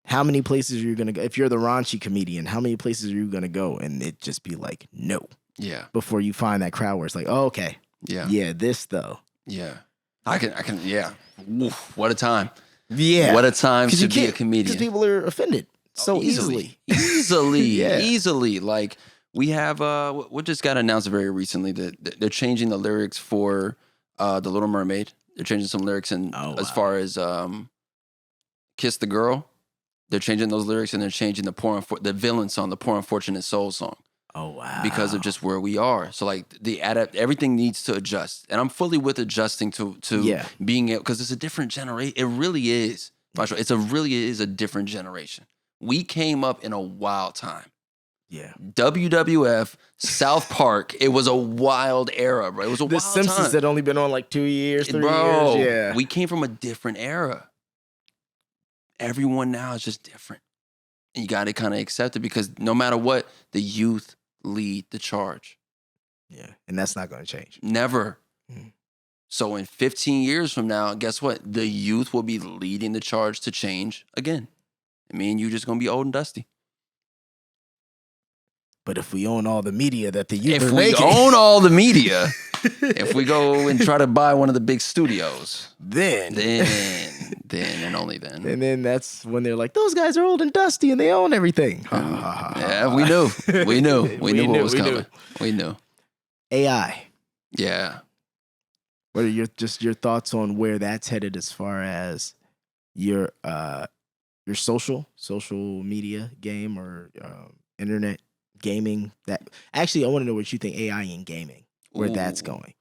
How many places are you gonna go? If you're the raunchy comedian, how many places are you gonna go? And it just be like, no. Yeah. Before you find that crowd where it's like, oh, okay. Yeah. Yeah, this though. Yeah. I can, yeah. Oof, what a time. Yeah. What a time 'Cause to you be a can't- comedian. Because people are offended so easily. Easily. Yeah. Easily. Like, we have, what just got announced very recently that they're changing the lyrics for The Little Mermaid. They're changing some lyrics as far as Kiss the Girl. They're changing those lyrics, and they're changing the villain song, the Poor Unfortunate Soul song. Oh, wow. Because of just where we are. So like everything needs to adjust. And I'm fully with adjusting to being able, because it's a different generation. It really is. It really is a different generation. We came up in a wild time. Yeah. WWF, South Park, it was a wild era, bro. It was a The wild Simpsons time. had only been on like 2 years, 3 Bro, years. Yeah. we came from a different era. Everyone now is just different. And you got to kind of accept it, because no matter what, the youth lead the charge. Yeah. And that's not going to change. Never. Mm. So in 15 years from now, guess what? The youth will be leading the charge to change again. And me and you just going to be old and dusty. But if we own all the media that the youth If are we making, own all the media, if we go and try to buy one of the big studios, then and only then. and then that's when they're like, those guys are old and dusty and they own everything. Yeah, we knew. We knew what was coming. We knew. AI. Yeah. What are your thoughts on where that's headed as far as your social media game or internet gaming? That actually, I want to know what you think AI in gaming, where that's going.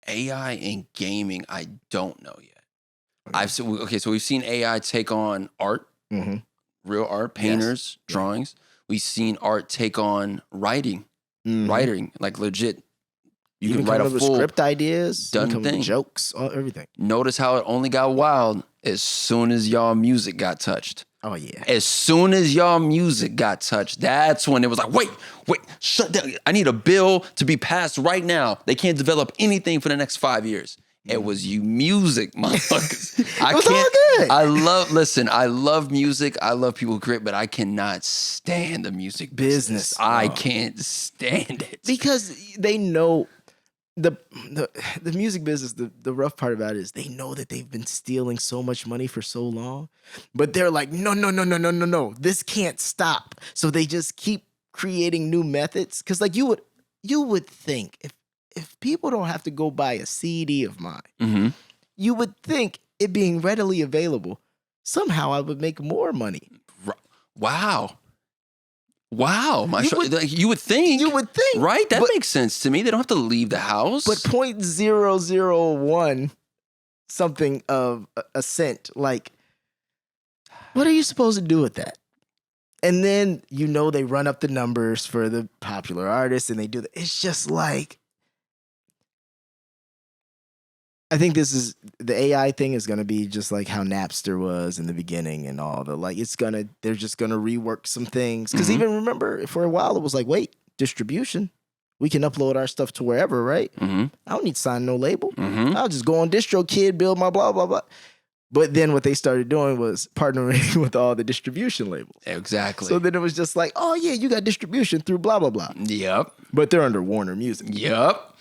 AI in gaming, I don't know yet. So we've seen AI take on art, real art, painters, drawings. We've seen art take on writing, like legit. You can write a full script ideas, done thing, jokes, everything. Notice how it only got wild as soon as y'all music got touched. Oh yeah. As soon as y'all music got touched, that's when it was like, wait, shut down. I need a bill to be passed right now. They can't develop anything for the next 5 years. It was you music, motherfuckers. All good. I love music. I love people who create, but I cannot stand the music business. I can't stand it. Because they know the music business, the rough part about it is they know that they've been stealing so much money for so long, but they're like, no, this can't stop. So they just keep creating new methods. Because like you would think if people don't have to go buy a CD of mine, you would think it being readily available, somehow I would make more money. Wow. You would think. Right? That makes sense to me. They don't have to leave the house. But 0.001 something of a cent, like, what are you supposed to do with that? And then, they run up the numbers for the popular artists and they do that. It's just like, I think the AI thing is going to be just like how Napster was in the beginning and all the, like, they're just going to rework some things. Because even remember, for a while, it was like, wait, distribution. We can upload our stuff to wherever, right? I don't need to sign no label. I'll just go on DistroKid, build my blah, blah, blah. But then what they started doing was partnering with all the distribution labels. Exactly. So then it was just like, oh, yeah, you got distribution through blah, blah, blah. Yep. But they're under Warner Music. Yep.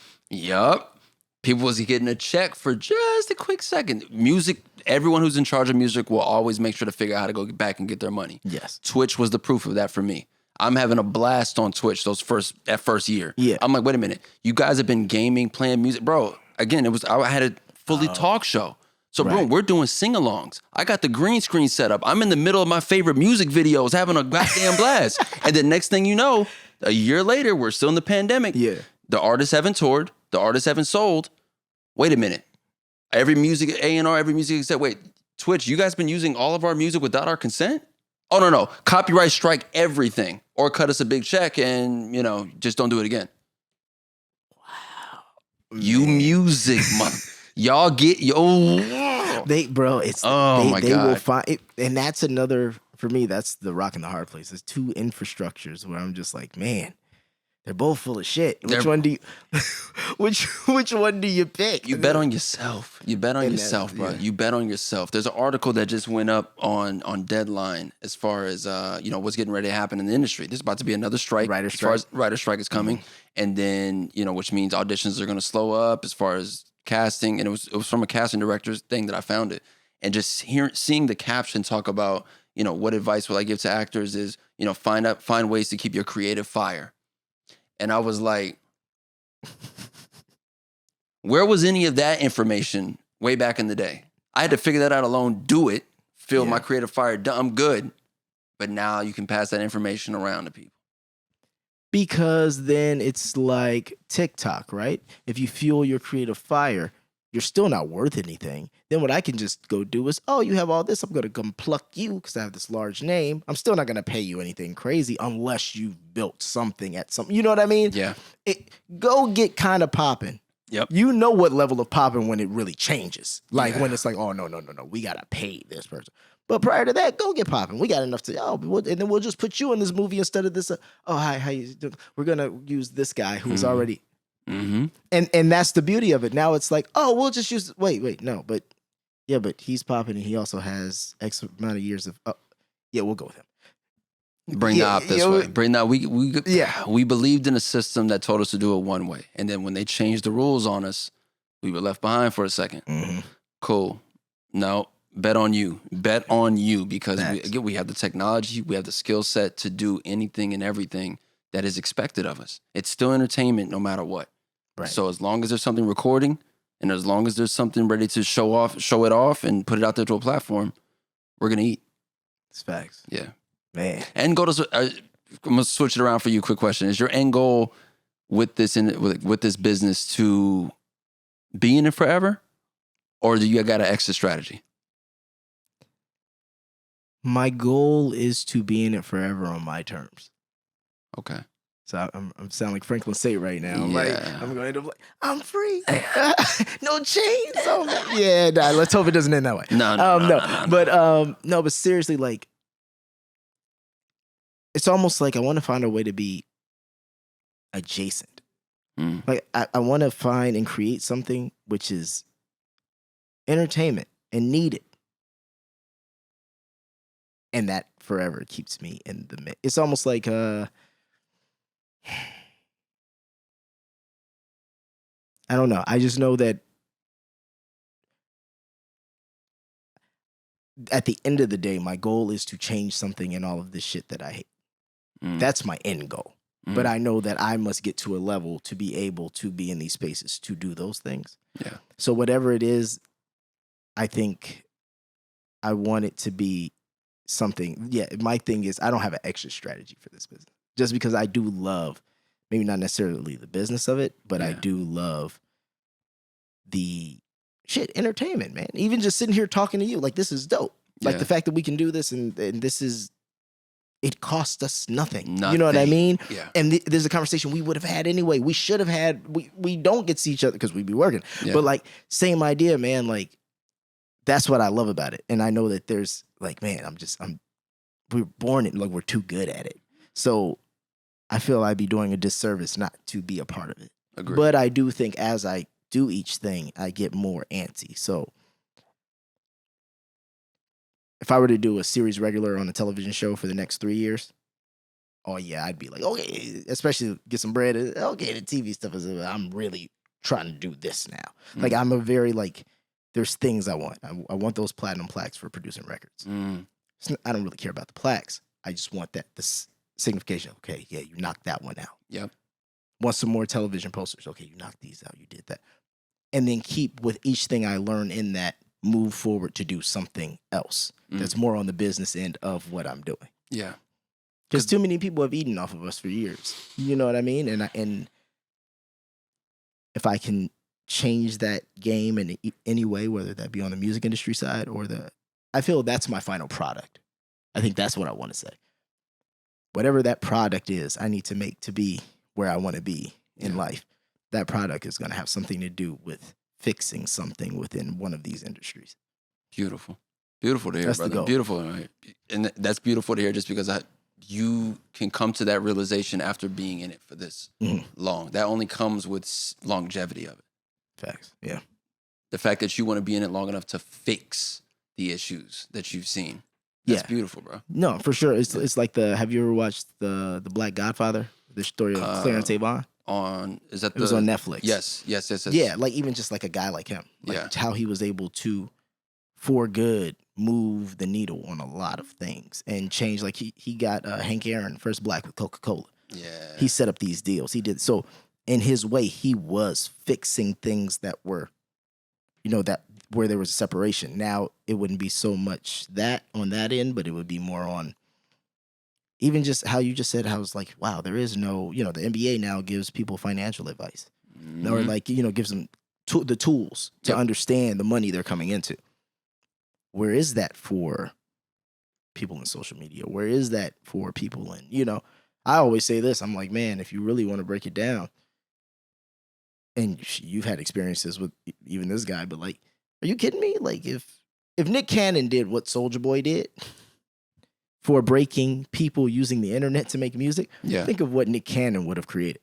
People was getting a check for just a quick second. Music, everyone who's in charge of music will always make sure to figure out how to go back and get their money. Yes. Twitch was the proof of that for me. I'm having a blast on Twitch that first year. Yeah. I'm like, wait a minute. You guys have been gaming, playing music. Bro, again, I had a fully talk show. So, bro, we're doing sing-alongs. I got the green screen set up. I'm in the middle of my favorite music videos having a goddamn blast. And the next thing you know, a year later, we're still in the pandemic. Yeah. The artists haven't toured. The artists haven't sold. Wait a minute. Every music, A&R, every music except, wait, Twitch, you guys been using all of our music without our consent? Oh, no. Copyright strike everything. Or cut us a big check and, just don't do it again. Wow. You music, y'all get, They my they God. will find it. And that's another, for me, that's the rock and the hard place. There's two infrastructures where I'm just like, man, They're both full of shit. Which They're- one do you which one do you pick? You bet on yourself. You bet on And yourself, bro. yeah. You bet on yourself. There's an article that just went up on Deadline as far as what's getting ready to happen in the industry. There's about to be another strike. Writer As far strike. as writer strike is coming, and then which means auditions are going to slow up as far as casting. And it was from a casting director's thing that I found it, and just seeing the caption talk about what advice will I give to actors is find ways to keep your creative fire. And I was like, where was any of that information way back in the day? I had to figure that out alone, do it, feel my creative fire done. I'm good. But now you can pass that information around to people. Because then it's like TikTok, right? If you fuel your creative fire, you're still not worth anything. Then what I can just go do is, oh, you have all this. I'm going to come pluck you because I have this large name. I'm still not going to pay you anything crazy unless you've built something at something. You know what I mean? Yeah. Go get kind of popping. Yep. You know what level of popping when it really changes. Like when it's like, oh, no. We got to pay this person. But prior to that, go get popping. We got enough to, and then we'll just put you in this movie instead of this. Hi, how you doing? We're going to use this guy who's already. Mm-hmm. And that's the beauty of it. Now it's like, oh, we'll just use. Wait, no, but he's popping, and he also has X amount of years of. We'll go with him. Bring that up this way. Bring that. We believed in a system that told us to do it one way, and then when they changed the rules on us, we were left behind for a second. Mm-hmm. Cool. No, bet on you. Bet on you because we have the technology, we have the skill set to do anything and everything that is expected of us. It's still entertainment, no matter what. Right. So as long as there's something recording and as long as there's something ready to show it off and put it out there to a platform, we're going to eat. It's facts. Yeah. Man. End goal I'm going to switch it around for you. Quick question. Is your end goal with this with this business to be in it forever? Or do you got an exit strategy? My goal is to be in it forever on my terms. Okay. So I'm sounding like Franklin Saint right now. I'm Yeah. I'm going to end up like, I'm free. No chains. Nah, let's hope it doesn't end that way. No. But seriously, like, it's almost like I want to find a way to be adjacent. Mm. Like I want to find and create something which is entertainment and needed. And that forever keeps me in the mix. It's almost like I don't know. I just know that at the end of the day, my goal is to change something in all of this shit that I hate. Mm. That's my end goal. Mm. But I know that I must get to a level to be able to be in these spaces to do those things. Yeah. So whatever it is, I think I want it to be something. Yeah, my thing is I don't have an exit strategy for this business. Just because I do love, maybe not necessarily the business of it, but I do love the entertainment, man. Even just sitting here talking to you, like, this is dope. Like the fact that we can do this and this is, it cost us nothing. You know what I mean? Yeah. And there's a conversation we would have had anyway. We should have had, we don't get to see each other because we'd be working. Yeah. But like, same idea, man. Like, that's what I love about it. And I know that there's like, man, we're born it, like we're too good at it. So I feel I'd be doing a disservice not to be a part of it. Agreed. But I do think as I do each thing, I get more antsy. So if I were to do a series regular on a television show for the next 3 years, oh yeah, I'd be like, okay, especially get some bread. Okay, the TV stuff is, I'm really trying to do this now. Like I'm a very like, there's things I want. I want those platinum plaques for producing records. Mm. I don't really care about the plaques. I just want this signification. Okay, yeah, you knocked that one out. Yep. Want some more television posters. Okay, you knocked these out. You did that. And then keep with each thing I learn in that, move forward to do something else that's more on the business end of what I'm doing. Yeah. Because too many people have eaten off of us for years. You know what I mean? And if I can change that game in any way, whether that be on the music industry side or I feel that's my final product. I think that's what I want to say. Whatever that product is, I need to make to be where I want to be in life. That product is going to have something to do with fixing something within one of these industries. Beautiful. Beautiful to hear, That's the brother. goal. Beautiful. Right? And that's beautiful to hear just because you can come to that realization after being in it for this long. That only comes with longevity of it. Facts. Yeah. The fact that you want to be in it long enough to fix the issues that you've seen. That's beautiful, bro. No, for sure. It's like have you ever watched the Black Godfather? The story of Clarence Avant? It was on Netflix. Yes. Yeah, like even just like a guy like him. Like how he was able to, for good, move the needle on a lot of things and change. Like he got Hank Aaron, first black with Coca-Cola. Yeah. He set up these deals. He did. So in his way, he was fixing things that were, that where there was a separation. Now it wouldn't be so much that on that end, but it would be more on even just how you just said, how it's like, wow, there is no, the NBA now gives people financial advice. Or like, gives them the tools to understand the money they're coming into. Where is that for people in social media? Where is that for people in, I always say this, I'm like, man, if you really want to break it down, and you've had experiences with even this guy, but like, are you kidding me? Like if Nick Cannon did what Soulja Boy did for breaking people using the internet to make music, think of what Nick Cannon would have created.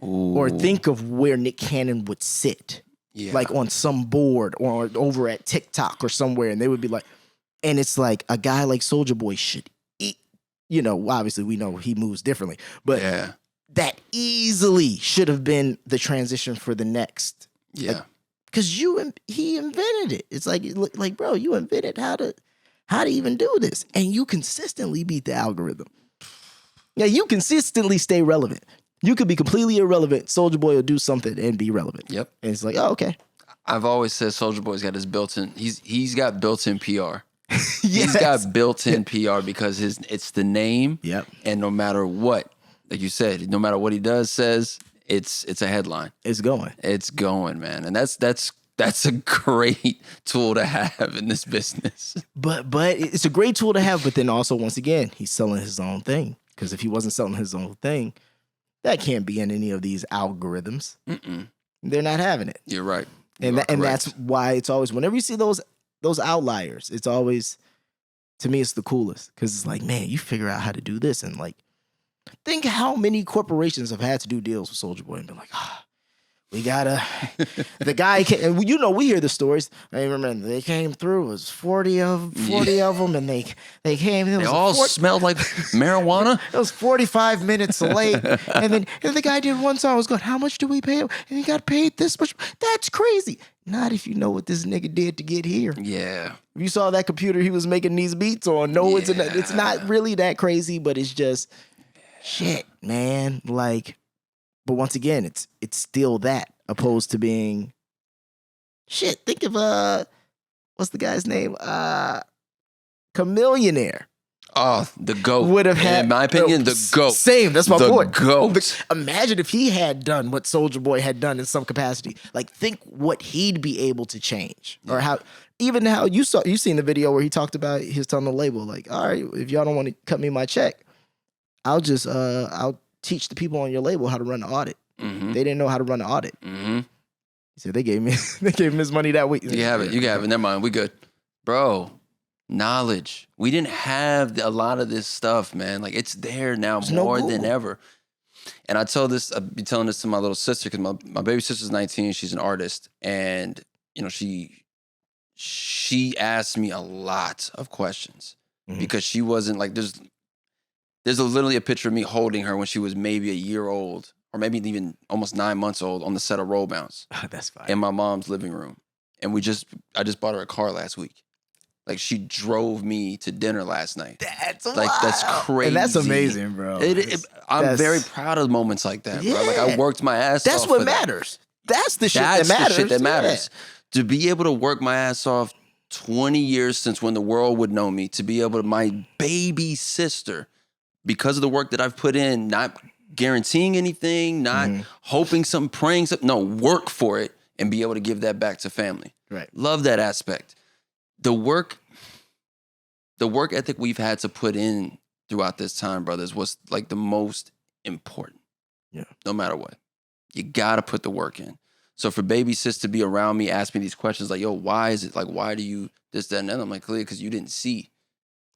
Ooh. Or think of where Nick Cannon would sit. Yeah. Like on some board or over at TikTok or somewhere, and they would be like, and it's like a guy like Soulja Boy should eat, obviously we know he moves differently, but that easily should have been the transition for the next. Yeah. Because he invented it. It's like, bro, you invented how to even do this. And you consistently beat the algorithm. Yeah, you consistently stay relevant. You could be completely irrelevant. Soulja Boy will do something and be relevant. Yep. And it's like, oh, okay. I've always said Soulja Boy's got his built-in. He's got built-in PR. Yes. He's got built-in PR because it's the name. Yep. And no matter what, like you said, no matter what he says, it's a headline. It's going. It's going, man. And that's a great tool to have in this business. But it's a great tool to have. But then also, once again, he's selling his own thing. Because if he wasn't selling his own thing, that can't be in any of these algorithms. They're not having it. You're right. And that's why it's always, whenever you see those outliers, it's always, to me, it's the coolest. Because it's like, man, you figure out how to do this. And like, think how many corporations have had to do deals with Soulja Boy and been like, we gotta, the guy came, and we hear the stories. I remember they came through, it was 40 of them, and they came. They all smelled like marijuana. It was 45 minutes late. and the guy did one song, was going, how much do we pay him? And he got paid this much. That's crazy. Not if you know what this nigga did to get here. Yeah. If you saw that computer he was making these beats on, it's not really that crazy, but it's just shit, man. Like, but once again, it's still that, opposed to being shit. Think of what's the guy's name? Chameleonaire. Oh, the GOAT. Would have had, in my opinion, the GOAT. Same, that's my point. GOAT. Imagine if he had done what Soulja Boy had done in some capacity. Like, think what he'd be able to change, or how you seen the video where he talked about, he was telling the label like, all right, if y'all don't want to cut me my check, I'll just I'll teach the people on your label how to run the audit. They didn't know how to run the audit. He said they gave him his money that week. You have it. Never mind. We good, bro. Knowledge. We didn't have a lot of this stuff, man. Like, it's there now more than ever. And I'd be telling this to my little sister, because my baby sister's 19. She's an artist, and she asked me a lot of questions because she wasn't like, there's literally a picture of me holding her when she was maybe a year old, or maybe even almost 9 months old, on the set of Roll Bounce. That's fine. In my mom's living room. And I just bought her a car last week. Like, she drove me to dinner last night. That's like wild. That's crazy. And that's amazing, bro. I'm very proud of moments like that, bro. Like, I worked my ass off. That's what matters. That's the shit that matters. That's the shit that matters. To be able to work my ass off 20 years since when the world would know me, to be able to, my baby sister, because of the work that I've put in, not guaranteeing anything, not hoping something, praying something, no, work for it and be able to give that back to family. Right. Love that aspect. The work ethic we've had to put in throughout this time, brothers, was like the most important. Yeah. No matter what. You got to put the work in. So for baby sis to be around me, ask me these questions like, yo, why is it? Like, why do you this, that, and that? I'm like, Khleo, because you didn't see.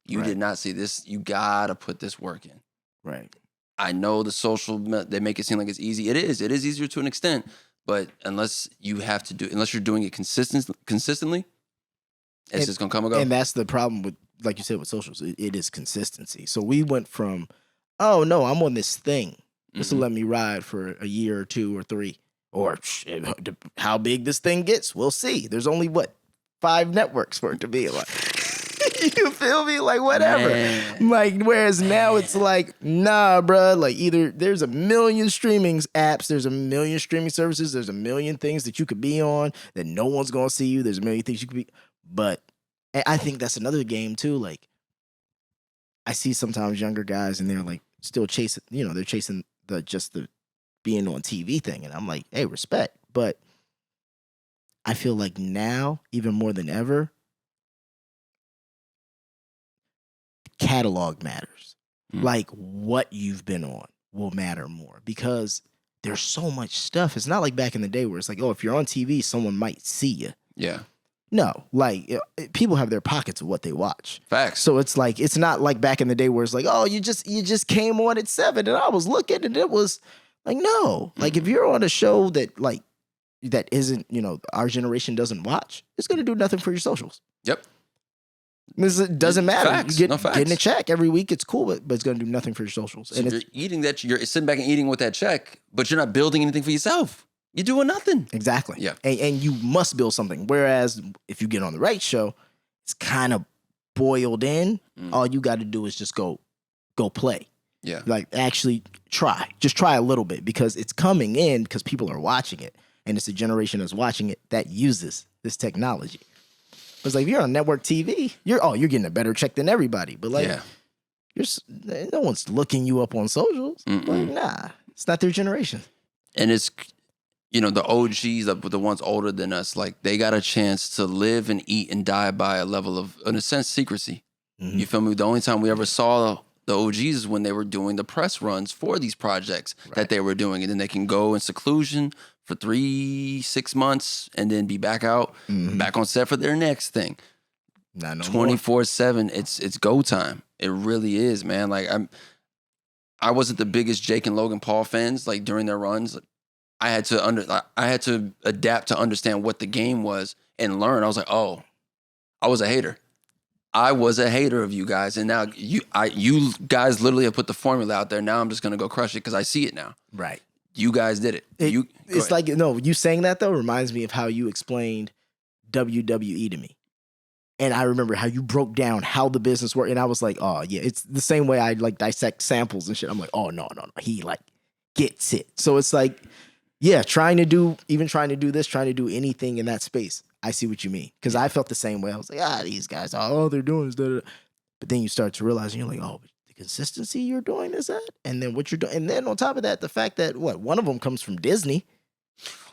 You did not see this. You got to put this work in. Right. I know they make it seem like it's easy. It is easier to an extent, but unless you're doing it consistently, it's just gonna come and go. And that's the problem with, like you said, with socials. It is consistency. So we went from, oh no, I'm on this thing. This will let me ride for a year or 2 or 3, or how big this thing gets. We'll see. There's only 5 networks for it to be like. You feel me? Like, whatever. Man. Like, whereas now it's like, nah, bruh. Like, either there's a million streaming apps, there's a million streaming services, there's a million things that you could be on that no one's gonna see you. There's a million things you could be. But I think that's another game too. Like, I see sometimes younger guys and they're like still chasing, they're chasing the being on TV thing. And I'm like, hey, respect. But I feel like now, even more than ever, catalog matters. Like, what you've been on will matter more because there's so much stuff. It's not like back in the day where it's like, oh, if you're on TV, someone might see you. Yeah. No, like people have their pockets of what they watch. Facts. So it's like, it's not like back in the day where it's like, oh, you just came on at 7 and I was looking and it was like, no. Like, if you're on a show that isn't, our generation doesn't watch, it's going to do nothing for your socials. Yep. It doesn't matter. Facts. You Facts. getting a check every week, it's cool, but it's going to do nothing for your socials. So And you're eating that, you're sitting back and eating with that check, but you're not building anything for yourself. You're doing nothing. Exactly. Yeah. And you must build something. Whereas if you get on the right show, it's kind of boiled in. All you got to do is just go play. Yeah. Like, actually try. Just try a little bit because it's coming in because people are watching it. And it's a generation that's watching it that uses this technology. But it's like, if you're on network TV, you're getting a better check than everybody. But like, no one's looking you up on socials. Like, nah, it's not their generation. And it's, the OGs, the ones older than us, like, they got a chance to live and eat and die by a level of, in a sense, secrecy. You feel me? The only time we ever saw the OGs is when they were doing the press runs for these projects that they were doing. And then they can go in seclusion for 3-6 months and then be back out, back on set for their next thing. Not no 24/7. It's go time. It really is, man. Like, I wasn't the biggest Jake and Logan Paul fans, like, during their runs. I had to adapt to understand what the game was and learn. I was like, oh, I was a hater. I was a hater of you guys, and now you guys literally have put the formula out there. Now I'm just gonna go crush it because I see it now. Right. You guys did it. It's like, no, you saying that though reminds me of how you explained WWE to me. And I remember how you broke down how the business worked. And I was like, oh yeah, it's the same way I like dissect samples and shit. I'm like, oh no. He like gets it. So it's like, yeah, trying to do anything in that space. I see what you mean. Because I felt the same way. I was like, these guys, all they're doing is da-da-da. But then you start to realize, and you're like, oh, the consistency you're doing is that? And then what you're doing. And then on top of that, the fact that, one of them comes from Disney.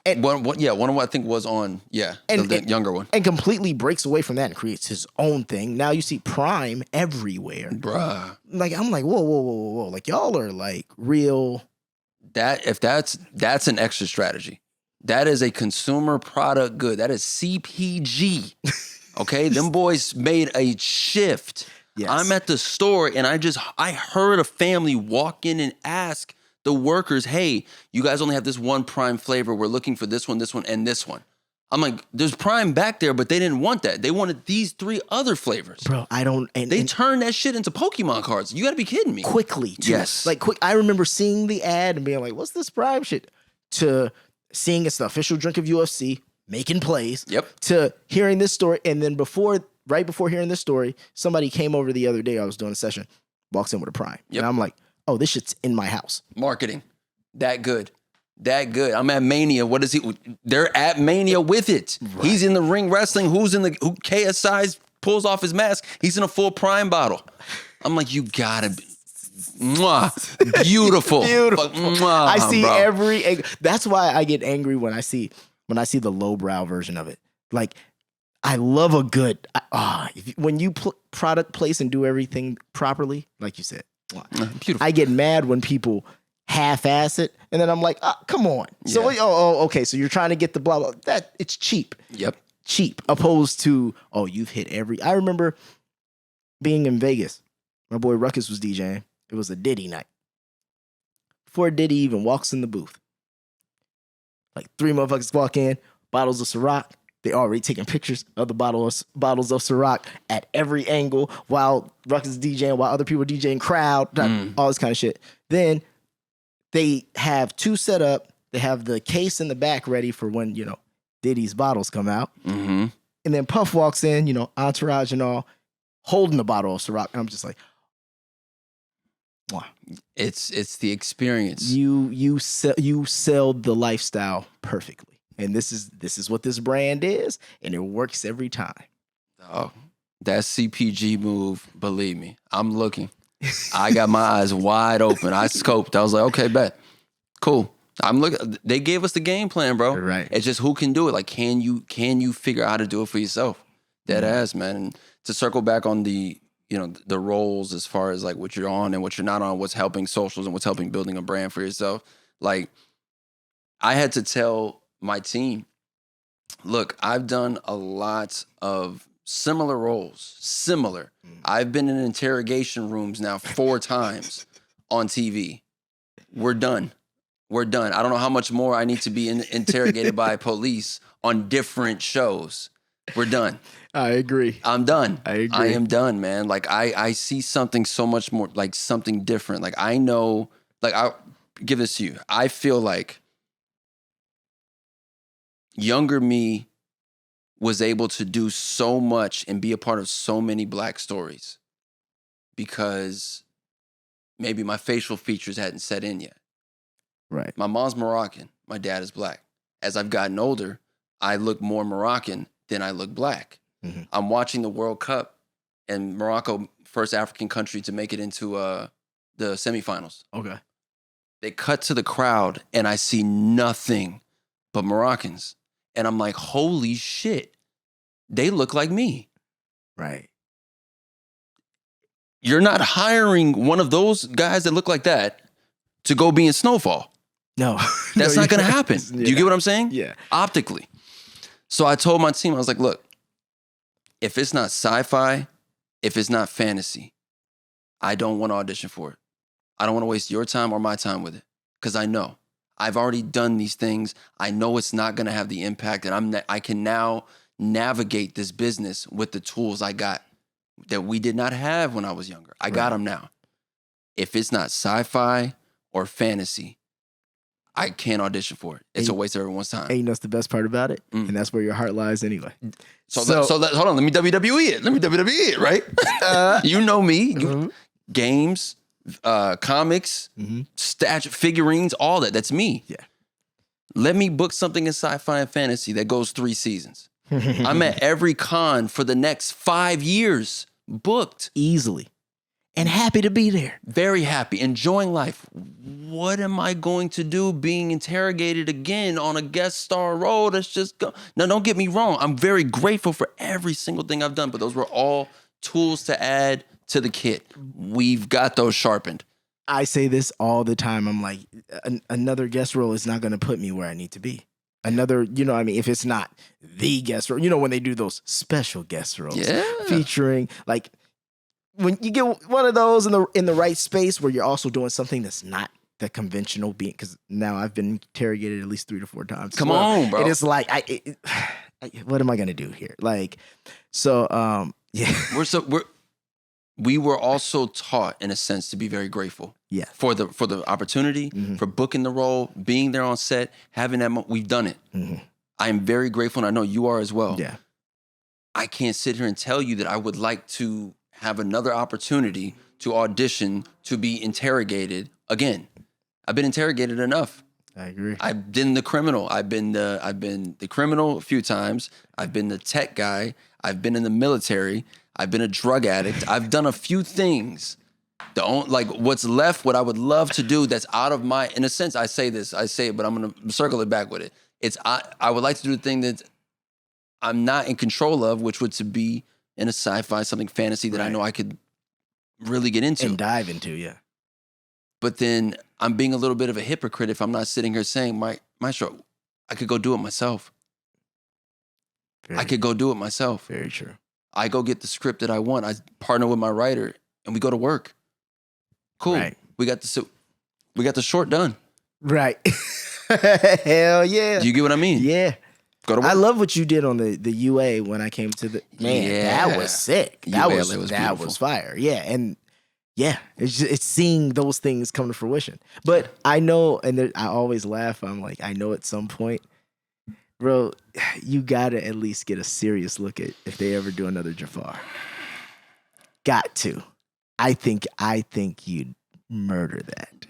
And one of them I think was on, the younger one. And completely breaks away from that and creates his own thing. Now you see Prime everywhere. Bruh. Like, I'm like, whoa. Like, y'all are like real. That's an extra strategy. That is a consumer product good. That is CPG. Okay? Them boys made a shift. Yes. I'm at the store and I heard a family walk in and ask the workers, hey, you guys only have this one Prime flavor. We're looking for this one, and this one. I'm like, there's Prime back there, but they didn't want that. They wanted these 3 other flavors. Bro, I don't. They turned that shit into Pokemon cards. You got to be kidding me. Quickly, too. Yes. Like, I remember seeing the ad and being like, what's this Prime shit? To seeing it's the official drink of UFC, making plays. Yep. To hearing this story. And then right before hearing this story, somebody came over the other day. I was doing a session, walks in with a Prime. Yep. And I'm like, oh, this shit's in my house. Marketing. That good. I'm at Mania. What is he? They're at Mania with it. Right. He's in the ring wrestling. Who KSI pulls off his mask. He's in a full Prime bottle. I'm like, you gotta be. Mwah. Beautiful. Beautiful. But, mwah, I see bro. every. That's why I get angry when I see the lowbrow version of it. Like, I love a good. When you product place and do everything properly, like you said. Beautiful. I get mad when people half-ass it, and then I'm like, come on. So, okay, so you're trying to get the blah, blah. That, it's cheap. Yep. Cheap, opposed to, you've hit every... I remember being in Vegas. My boy Ruckus was DJing. It was a Diddy night. before Diddy even walks in the booth. Like 3 motherfuckers walk in, bottles of Ciroc. They already taking pictures of the bottles of Ciroc at every angle while Ruckus is DJing, while other people are DJing, crowd, all this kind of shit. Then they have 2 set up. They have the case in the back ready for when, Diddy's bottles come out. Mm-hmm. And then Puff walks in, entourage and all, holding the bottle of Ciroc. And I'm just like, wow. It's the experience. You sell the lifestyle perfectly. And this is what this brand is, and it works every time. Oh, that CPG move, believe me, I'm looking. I got my eyes wide open. I scoped. I was like, okay, bet. Cool. I'm looking. They gave us the game plan, bro. Right. It's just who can do it. Like, can you figure out how to do it for yourself? Dead ass, man. And to circle back on the roles as far as like what you're on and what you're not on, what's helping socials and what's helping building a brand for yourself. Like, I had to tell my team, look, I've done a lot of similar roles. Similar. I've been in interrogation rooms now 4 times on TV. We're done. I don't know how much more I need to be interrogated by police on different shows. We're done. I agree. I'm done. I agree. I am done, man. Like, I see something so much more, like something different. Like, I know, like, I'll give this to you. I feel like younger me was able to do so much and be a part of so many Black stories because maybe my facial features hadn't set in yet. Right. My mom's Moroccan. My dad is Black. As I've gotten older, I look more Moroccan than I look Black. Mm-hmm. I'm watching the World Cup and Morocco, first African country to make it into the semifinals. Okay. They cut to the crowd and I see nothing but Moroccans. And I'm like, holy shit, they look like me. Right. You're not hiring one of those guys that look like that to go be in Snowfall. No. That's not going to happen. Yeah. Do you get what I'm saying? Yeah. Optically. So I told my team, I was like, look, if it's not sci-fi, if it's not fantasy, I don't want to audition for it. I don't want to waste your time or my time with it because I know. I've already done these things. I know it's not going to have the impact, and I can now navigate this business with the tools I got that we did not have when I was younger. I got them now. If it's not sci-fi or fantasy, I can't audition for it. It's a waste of everyone's time. And you know what's the best part about it? And that's where your heart lies anyway. So hold on. Let me WWE it, right? You know me. Games, comics, statue, figurines, all that. That's me. Yeah. Let me book something in sci-fi and fantasy that goes 3 seasons. I'm at every con for the next 5 years, booked. Easily. And happy to be there. Very happy, enjoying life. What am I going to do being interrogated again on a guest star role? That's just go. Now, don't get me wrong. I'm very grateful for every single thing I've done, but those were all tools to add to the kit. We've got those sharpened. I say this all the time. I'm like, another guest role is not going to put me where I need to be. Another, if it's not the guest role, when they do those special guest roles featuring like, when you get one of those in the right space where you're also doing something that's not the conventional being, because now I've been interrogated at least 3 to 4 times. Come on, bro. And it's like, what am I gonna do here? Like, so yeah. We were also taught, in a sense, to be very grateful. Yeah. For the opportunity, for booking the role, being there on set, having that. We've done it. I am very grateful, and I know you are as well. Yeah. I can't sit here and tell you that I would like to have another opportunity to audition to be interrogated again. I've been interrogated enough. I agree. I've been the criminal. I've been the criminal a few times. I've been the tech guy. I've been in the military. I've been a drug addict. I've done a few things. What's left, what I would love to do that's out of my, in a sense, I say it, but I'm going to circle it back with it. I would like to do the thing that I'm not in control of, which would to be in a sci-fi, something fantasy that I know I could really get into. And dive into, yeah. But then I'm being a little bit of a hypocrite if I'm not sitting here saying, my show, I could go do it myself. I could go do it myself. Very true. I go get the script that I want. I partner with my writer and we go to work. Cool. Right. We got the We got the short done. Right. Hell yeah. Do you get what I mean? Yeah. Go to work. I love what you did on the UA when I came to the man. Yeah. That was sick. That UA was was that beautiful. was fire. Yeah, and yeah, it's seeing those things come to fruition. But I know, and I always laugh. I'm like, I know at some point, bro, you gotta at least get a serious look at if they ever do another Jafar. Got to. I think you'd murder that.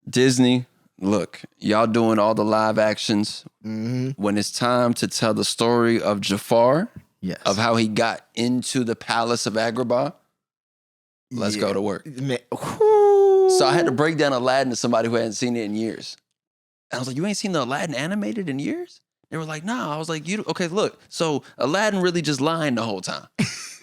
Disney, look, y'all doing all the live actions. Mm-hmm. When it's time to tell the story of Jafar, Yes. of how he got into the palace of Agrabah, let's go to work. Man. So I had to break down Aladdin to somebody who hadn't seen it in years. And I was like, you ain't seen the Aladdin animated in years? They were like, nah. I was like, okay, look. So Aladdin really just lying the whole time.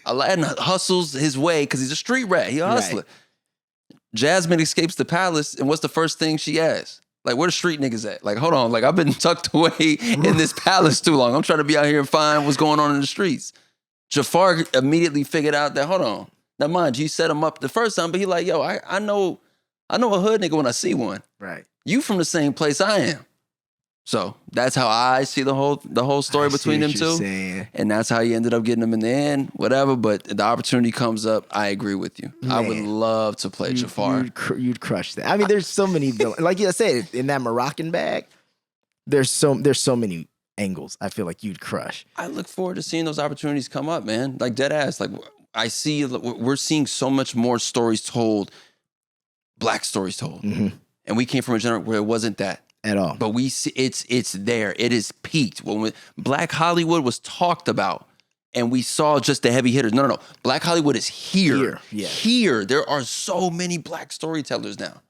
Aladdin hustles his way because he's a street rat. He a hustler. Right. Jasmine escapes the palace, and what's the first thing she asks? Like, where the street niggas at? Like, hold on. Like, I've been tucked away in this palace too long. I'm trying to be out here and find what's going on in the streets. Jafar immediately figured out that, hold on. Now, mind you, set him up the first time, but he like, yo, I know a hood nigga when I see one. Right. You from the same place I am. So that's how I see the whole story between them two. Saying. And that's how you ended up getting them in the end, whatever. But the opportunity comes up, I agree with you. I would Man. love to play Jafar. You'd crush that. I mean, there's so many villains. Like you said, in that Moroccan bag, there's so many angles. I feel like you'd crush. I look forward to seeing those opportunities come up, man. Like dead ass. Like I see, we're seeing so much more stories told, black stories told, and we came from a generation where it wasn't that At all. But we see it's there. It is peaked when Black Hollywood was talked about, and we saw just the heavy hitters. No. Black Hollywood is here. Here, yeah. Here, there are so many black storytellers now,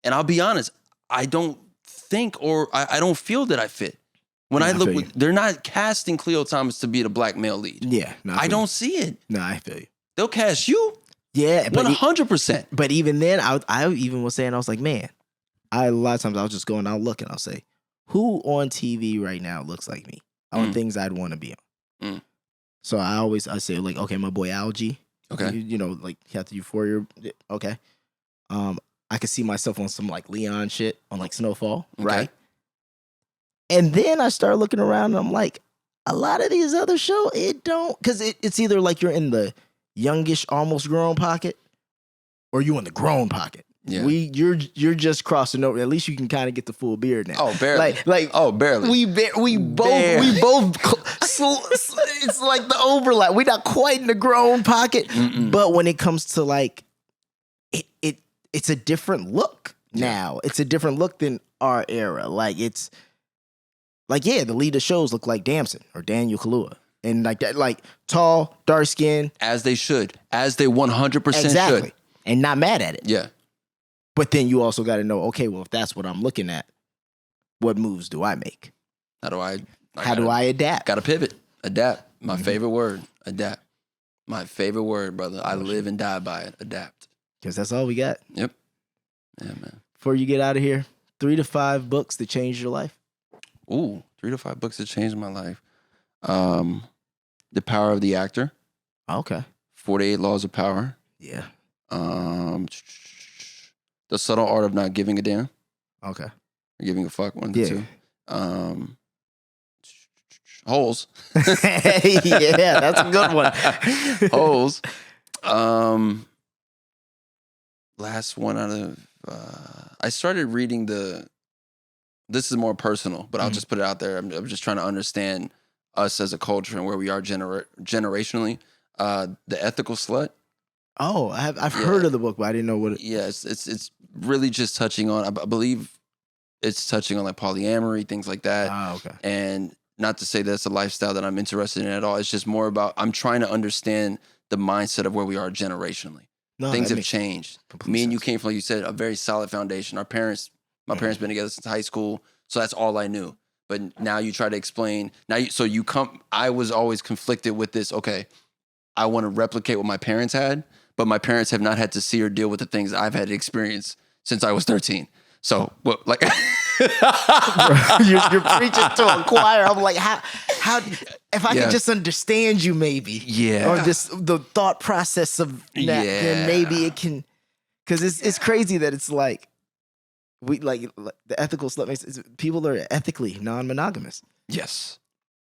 and I'll be honest, I don't think or I don't feel that I fit. When I feel look, you. they're not casting Khleo Thomas to be the black male lead. Yeah. No, I don't see it. No, I feel you. They'll cast you Yeah, but 100%. but even then, I even was saying, I was like, man, a lot of times I'll just go and I'll look and I'll say, who on TV right now looks like me? On things I'd want to be on. Mm. So I say like, okay, my boy Algie. Okay. You know, like he had the Euphoria. Okay. I could see myself on some like Leon shit on like Snowfall, Okay. right? And then I start looking around and I'm like, a lot of these other shows, it don't, because it's either like you're in the youngish, almost grown pocket, or you in the grown pocket. Yeah. You're just crossing over. At least you can kind of get the full beard now. Oh, barely. Like Oh, barely. we both. It's like the overlap. We're not quite in the grown pocket, but when it comes to like, it's a different look now. It's a different look than our era. Like it's like the lead of shows look like Damson or Daniel Kaluuya. And like that, like tall, dark skin. As they should. As they 100% Exactly. should. And not mad at it. Yeah. But then you also got to know, okay, well, if that's what I'm looking at, what moves do I make? How do I adapt? Gotta pivot. Adapt. My favorite word. Adapt. My favorite word, brother. I live and die by it. Adapt. Because that's all we got. Yep. Yeah, man. Before you get out of here, 3 to 5 books that changed your life. Ooh, 3 to 5 books that changed my life. The Power of the Actor. Okay. 48 Laws of Power. Yeah. The Subtle Art of Not Giving a Damn. Okay. Or giving a fuck, one of the Yeah. two. Holes. Yeah, that's a good one. Holes. Last one out of I started reading this is more personal, but I'll just put it out there. I'm just trying to understand us as a culture and where we are generationally. The Ethical Slut. Oh, I've heard of the book, but I didn't know what it. Yeah, it's really just touching on, I believe it's touching on like polyamory, things like that. Oh, okay. And not to say that's a lifestyle that I'm interested in at all. It's just more about, I'm trying to understand the mindset of where we are generationally. No, Things that have makes changed. complete Me and you sense. came from, like you said, a very solid foundation. My parents been together since high school, so that's all I knew. But now you try to explain. I was always conflicted with this. Okay, I want to replicate what my parents had, but my parents have not had to see or deal with the things I've had to experience since I was 13. So, what, like, you're preaching to a choir. I'm like, how if I Yeah. could just understand you, maybe, Yeah. or just the thought process of that, then maybe it can. Because it's crazy that it's like we like the ethical slut makes people are ethically non-monogamous. Yes.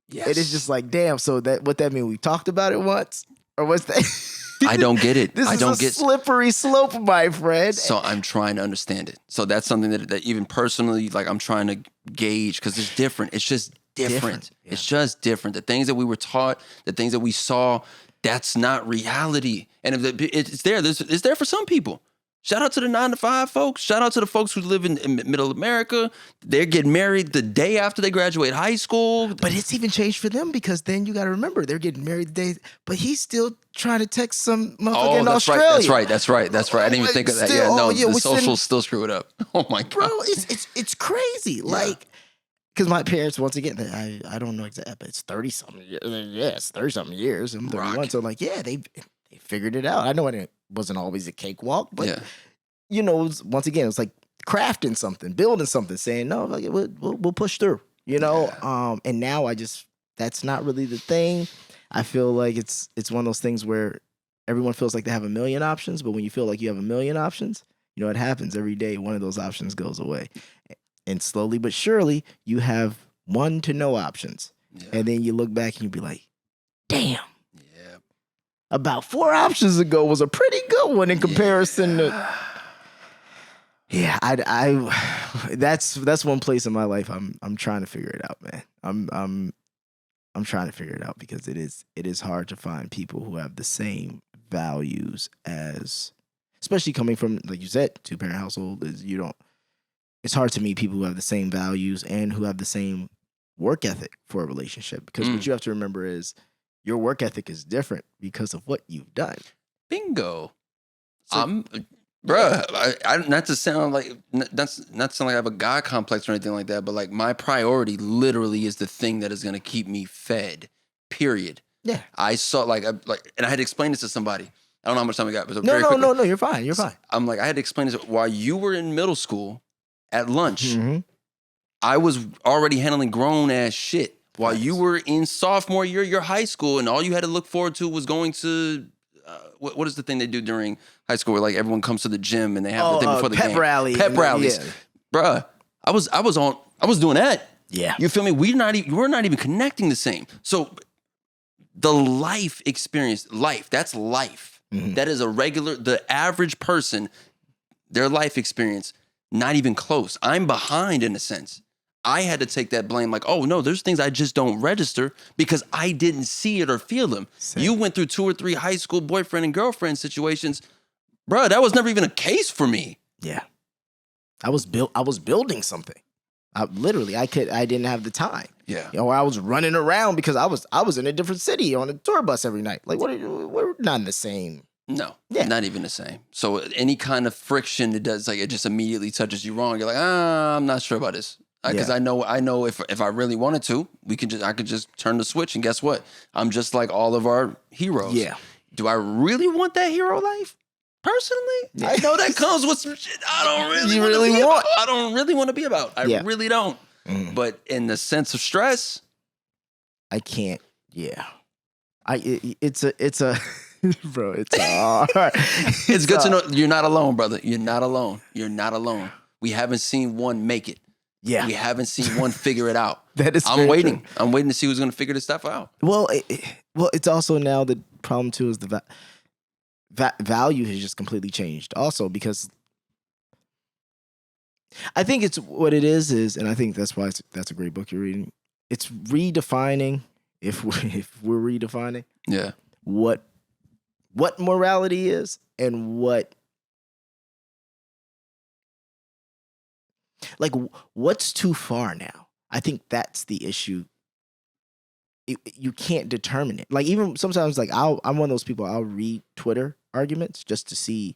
Yes. It is just like, damn. So what that mean? We talked about it once, or what's that? I don't get it. This I is don't a get. slippery slope, my friend. So I'm trying to understand it. So that's something that even personally, like I'm trying to gauge because it's different. It's just different. Yeah. It's just different. The things that we were taught, the things that we saw, that's not reality. And if it's there, it's there for some people. Shout out to the 9-to-5 folks. Shout out to the folks who live in middle America. They're getting married the day after they graduate high school. But it's even changed for them because then you got to remember they're getting married the day, but he's still trying to text some motherfucker in that's Australia. right. That's right. I didn't even think of that. Still, Yeah, no, yeah, the which then- socials still screw it up. Oh my God. Bro, it's crazy. Like, because my parents, once again, I don't know exactly, but it's 30-something years. Yeah, it's 30-something years. I'm 31. Rock. So, like, yeah, they figured it out. I know it wasn't always a cakewalk, but, Yeah. you know, once again, it's like crafting something, building something, saying, no, like, we'll push through, you know? And now that's not really the thing. I feel like it's one of those things where everyone feels like they have a million options, but when you feel like you have a million options, you know what happens every day? One of those options goes away. And slowly but surely, you have 1 to no options. Yeah. And then you look back and you be like, damn, Yeah. about 4 options ago was a pretty good one in comparison to... Yeah, that's one place in my life I'm trying to figure it out, man. I'm trying to figure it out because it is hard to find people who have the same values as, especially coming from, like you said, 2-parent household. It's hard to meet people who have the same values and who have the same work ethic for a relationship. Because what you have to remember is your work ethic is different because of what you've done. Bingo. So- Bruh, I not to sound like that's not to sound like I have a God complex or anything like that, but like my priority literally is the thing that is gonna keep me fed. Period. Yeah. I saw and I had to explain this to somebody. I don't know how much time we got, but No, you're fine. You're fine. I'm like, I had to explain this while you were in middle school at lunch. Mm-hmm. I was already handling grown ass shit while you were in sophomore year of your high school, and all you had to look forward to was going to what is the thing they do during high school where like everyone comes to the gym and they have the thing before the pep game? rally. Pep rallies. Yeah. Bruh, I was doing that. Yeah. You feel me? We're not even connecting the same. So the life experience, that's life. Mhm. That is the average person, their life experience, not even close. I'm behind in a sense. I had to take that blame like, oh no, there's things I just don't register because I didn't see it or feel them. Same. You went through 2 or 3 high school boyfriend and girlfriend situations. Bruh, that was never even a case for me. Yeah. I was building something. I didn't have the time. Yeah. You know, I was running around because I was in a different city on a tour bus every night. Like, we're not in the same. No, Yeah. not even the same. So any kind of friction, it just immediately touches you wrong. You're like, I'm not sure about this. Because Yeah. I know if I really wanted to, I could just turn the switch and guess what? I'm just like all of our heroes. Yeah. Do I really want that hero life? Personally, I know that comes with some shit I don't really You wanna really be want. about. I don't really want to be about. I Yeah. really don't. Mm. But in the sense of stress, I can't. Yeah. It's a bro, it's hard. it's good to know you're not alone, brother. You're not alone. You're not alone. We haven't seen one make it. Yeah. We haven't seen one figure it out. That is I'm very waiting. true. I'm waiting to see who's going to figure this stuff out. Well, it's also now the problem too is the value has just completely changed. Also, because I think it's what it is, and I think that's why that's a great book you're reading. It's redefining, if we're redefining Yeah. what morality is and what's too far now. I think that's the issue. You can't determine it. Like even sometimes, like I'm one of those people. I'll read Twitter arguments just to see,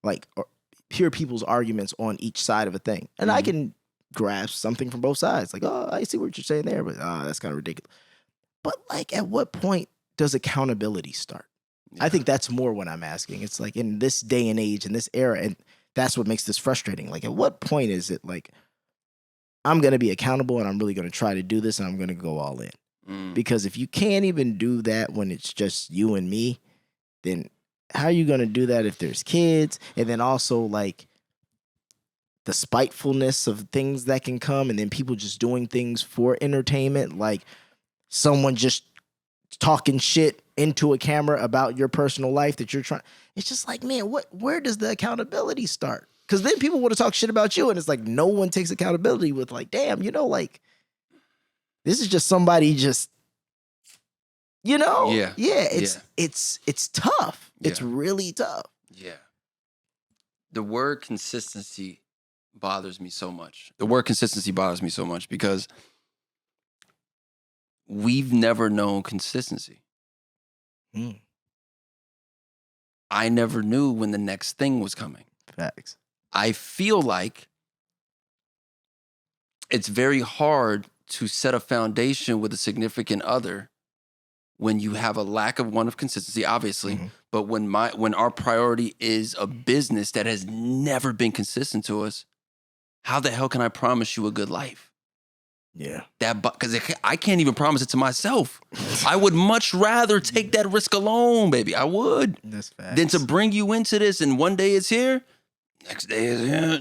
like, or hear people's arguments on each side of a thing, and I can grasp something from both sides. Like, oh, I see what you're saying there, but that's kind of ridiculous. But like, at what point does accountability start? I think that's more what I'm asking. It's like in this day and age, in this era, and that's what makes this frustrating. Like, at what point is it like I'm going to be accountable and I'm really going to try to do this and I'm going to go all in? Because if you can't even do that when it's just you and me, then how are you going to do that if there's kids? And then also, like, the spitefulness of things that can come, and then people just doing things for entertainment, like someone just talking shit into a camera about your personal life that you're trying. It's just like, man, where does the accountability start? Because then people want to talk shit about you, and it's like no one takes accountability with like, damn, like this is just somebody just, Yeah. It's tough. Yeah. It's really tough. Yeah. The word consistency bothers me so much. The word consistency bothers me so much because we've never known consistency. Mm. I never knew when the next thing was coming. Facts. I feel like it's very hard to set a foundation with a significant other when you have a lack of consistency, obviously, but when our priority is a business that has never been consistent to us, how the hell can I promise you a good life? Yeah. Because I can't even promise it to myself. I would much rather take that risk alone, baby. I would. That's facts. Than to bring you into this and one day it's here, next day is here.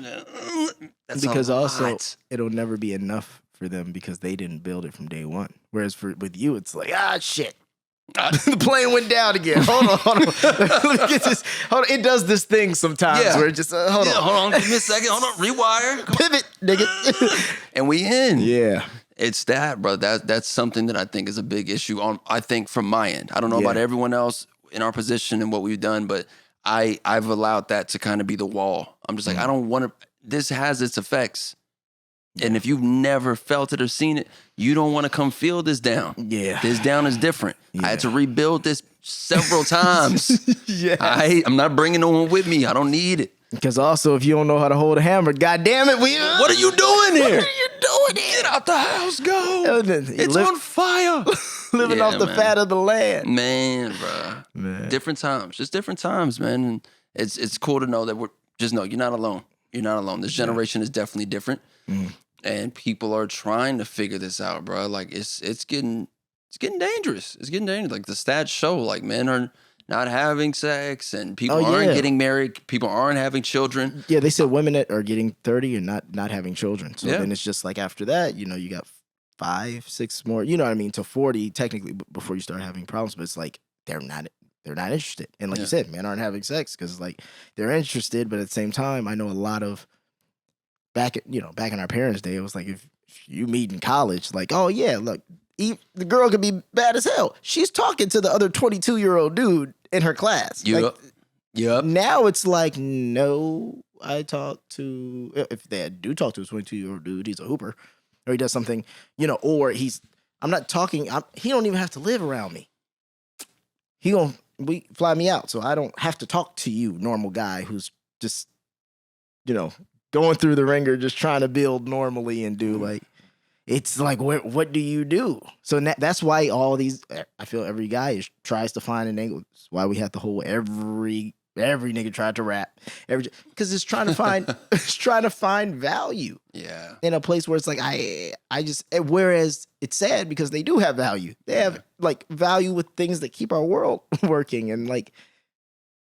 That's because a also lot. it'll never be enough for them because they didn't build it from day one. Whereas with you, it's like, shit. The plane went down again. Hold on. Let me get this. Hold on. It does this thing sometimes where it just, hold on. Give me a second. Hold on. Rewire. Pivot, nigga. And we in. Yeah. It's that, bro. That's something that I think is a big issue I think from my end. I don't know about everyone else in our position and what we've done, but I've allowed that to kind of be the wall. I'm just like, I don't want to, this has its effects. And if you've never felt it or seen it, you don't want to come feel this down. Yeah. This down is different. Yeah. I had to rebuild this several times. Yeah. I'm not bringing no one with me. I don't need it. Because also, if you don't know how to hold a hammer, God damn it, What are you doing here? What are you doing here? Get out the house, go. It's on fire. Living Yeah, off the man. fat of the land. Man, bro. Man. Different times. Just different times, man. And it's cool to know that you're not alone. You're not alone. This generation is definitely different. And people are trying to figure this out, bro. Like it's getting dangerous. It's getting dangerous. Like the stats show, like men are not having sex and people aren't getting married. People aren't having children. Yeah, they said women that are getting 30 and not having children. So Yeah. then it's just like after that, you got 5, 6 more, you know what I mean, to 40 technically before you start having problems. But it's like they're not interested. And like you said, men aren't having sex because like they're interested, but at the same time, I know a lot of back in our parents' day, it was like if you meet in college, like, oh yeah, look, the girl could be bad as hell. She's talking to the other 22-year-old dude in her class. Yep. Like, now it's like, no, I talk to, if they do talk to a 22-year-old dude, he's a hooper, or he does something, or I'm not talking, he don't even have to live around me. We fly me out, so I don't have to talk to you, normal guy who's just, going through the ringer, just trying to build normally and do like, it's like, what do you do? So that's why I feel every guy tries to find an angle. That's why we have the whole every nigga tried to rap, because it's trying to find value. Yeah. In a place where it's like, whereas it's sad because they do have value. They have like value with things that keep our world working and like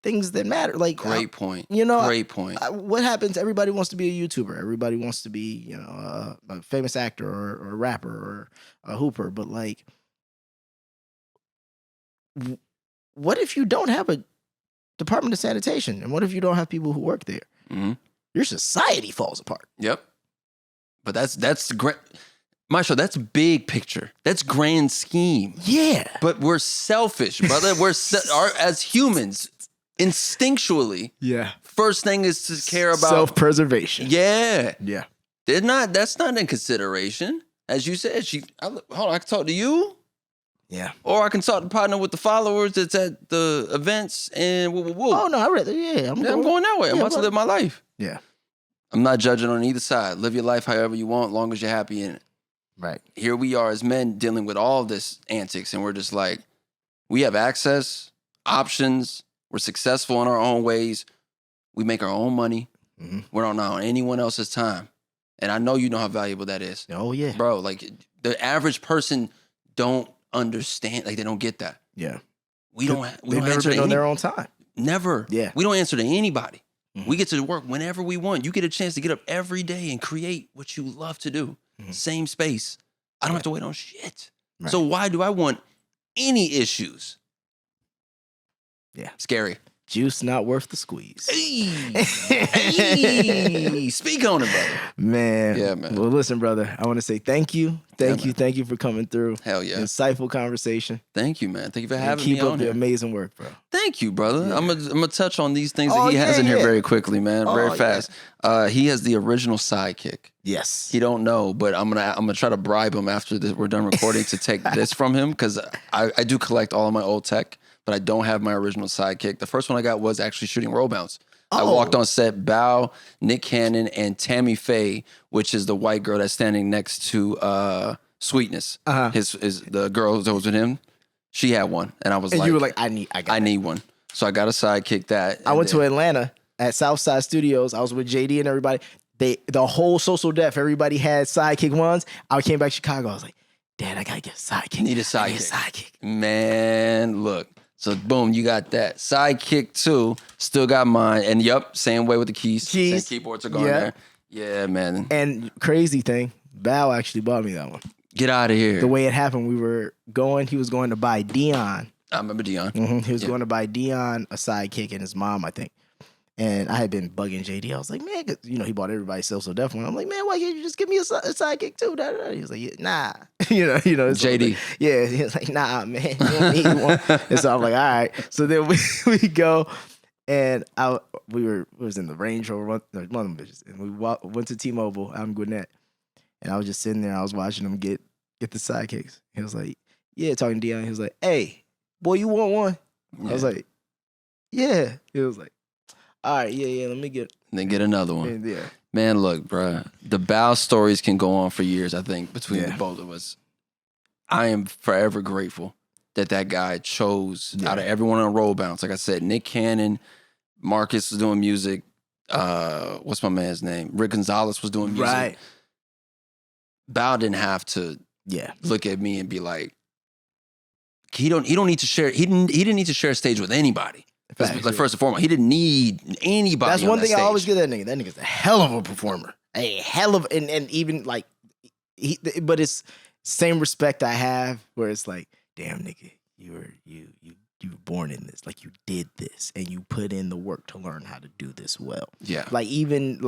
things that matter. Like Great point. Great point. What happens? Everybody wants to be a YouTuber. Everybody wants to be, a famous actor or a rapper or a hooper. But like, what if you don't have a Department of Sanitation? And what if you don't have people who work there? Mm-hmm. Your society falls apart. Yep. But that's great. Maestro, that's big picture. That's grand scheme. Yeah. But we're selfish, brother. As humans, instinctually, first thing is to care about self-preservation. Yeah. Yeah. That's not in consideration. As you said, hold on, I can talk to you. Yeah. Or I can talk to partner with the followers that's at the events and woo. Oh no, I'm going that way. I'm about to live my life. Yeah. I'm not judging on either side. Live your life however you want, long as you're happy in it. Right. Here we are as men dealing with all this antics, and we're just like, we have access, options, we're successful in our own ways, we make our own money, we're not on anyone else's time. And I know you know how valuable that is. Oh yeah. Bro, like the average person don't understand, like they don't get that. Yeah. We don't They've never answer been to on their own time. Never. Yeah. We don't answer to anybody. We get to work whenever we want. You get a chance to get up every day and create what you love to do. Same space. I don't have to wait on shit. Right. So why do I want any issues? Yeah. Scary. Juice not worth the squeeze. Hey. Hey. Speak on it, brother. Man. Yeah, man. Well, listen, brother, I want to say thank you. Thank you for coming through. Hell yeah. Insightful conversation. Thank you, man. Thank you for And having keep me up on the here. amazing work, bro. Thank you, brother. Yeah. I'm gonna touch on these things Oh, that he has yeah, in here yeah. very quickly, man. Oh, Very fast. He has the original sidekick. Yes. He don't know, but I'm gonna try to bribe him after we're done recording to take this from him because I do collect all of my old tech, but I don't have my original sidekick. The first one I got was actually shooting roll bounce. I walked on set, Bow, Nick Cannon, and Tammy Faye, which is the white girl that's standing next to Sweetness. His the girl that was with him. She had one, and I was And like, you were like, I need one. So I got a sidekick that. I went to Atlanta at Southside Studios. I was with JD and everybody. The whole social deaf, everybody had sidekick ones. I came back to Chicago. I was like, Dad, I gotta get a sidekick. Need a sidekick. I need a sidekick. Man, look. So boom, you got that. Sidekick 2, still got mine. And yup, same way with the keys. Same keyboards are going there. Yeah, man. And crazy thing, Bow actually bought me that one. Get out of here. The way it happened, he was going to buy Dion. I remember Dion. He was going to buy Dion a sidekick and his mom, I think. And I had been bugging JD. I was like, man, 'cause, he bought everybody so deaf one. I'm like, man, why can't you just give me a sidekick too? He was like, yeah, nah. JD. Yeah, he was like, nah, man, you don't need one. And so I'm like, all right. So then we go, and we was in the Range Rover, one of them bitches, and we went to T-Mobile out in Gwinnett, and I was just sitting there. I was watching them get the sidekicks. He was like, yeah, talking to Dion. He was like, hey, boy, you want one? I was like, yeah. He was like, all right, yeah, let me get. Then get another one. Yeah. Man, look, bruh. The Bow stories can go on for years, I think, between the both of us. I am forever grateful that guy chose out of everyone on Roll Bounce. Like I said, Nick Cannon, Marcus was doing music. What's my man's name? Rick Gonzalez was doing music. Right. Bow didn't have to look at me and be like, he didn't need to share a stage with anybody. Like first and foremost, he didn't need anybody. That's one thing I always give that nigga. That nigga's a hell of a performer. A hell of and even like but it's same respect I have where it's like, damn nigga, you were born in this. Like you did this and you put in the work to learn how to do this well. Yeah. Like even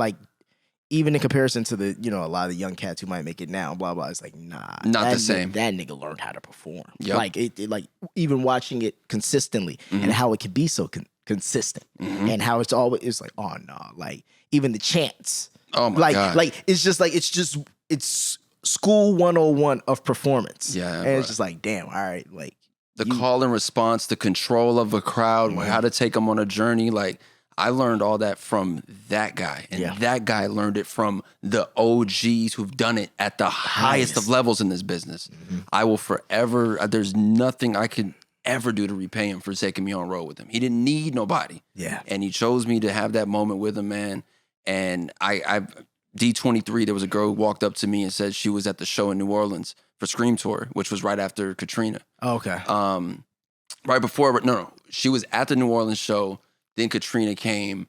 in comparison to the, a lot of the young cats who might make it now, blah blah. It's like not the same. That nigga learned how to perform. Yep. Like it like even watching it consistently and how it can be so consistent and how it's like, oh no, like even the chants. Oh my God. Like it's school 101 of performance. Yeah, and it's just like, damn, all right, like the call and response, the control of a crowd, how to take them on a journey. Like I learned all that from that guy, and that guy learned it from the OGs who've done it at the highest of levels in this business. I will forever. There's nothing I could ever do to repay him for taking me on road with him. He didn't need nobody. Yeah, and he chose me to have that moment with him, man. And I D23, there was a girl who walked up to me and said she was at the show in New Orleans for Scream Tour, which was right after Katrina. Oh, okay. Right before, no, she was at the New Orleans show. Then Katrina came,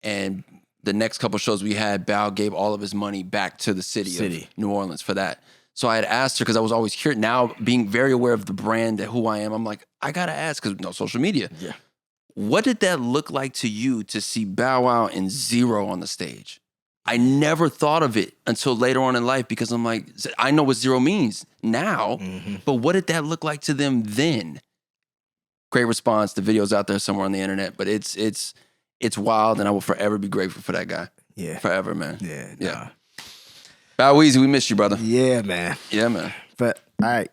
and the next couple shows we had, Bow gave all of his money back to the city of New Orleans for that. So I had asked her because I was always curious. Now being very aware of the brand and who I am, I'm like, I gotta ask because no social media. Yeah. What did that look like to you to see Bow Wow and Zero on the stage? I never thought of it until later on in life because I'm like, I know what Zero means now, but what did that look like to them then? Great response. The video's out there somewhere on the internet, but it's wild, and I will forever be grateful for that guy. Yeah, forever, man. Yeah. Bow Weezy, we miss you, brother. Yeah, man. Yeah, man. But all right.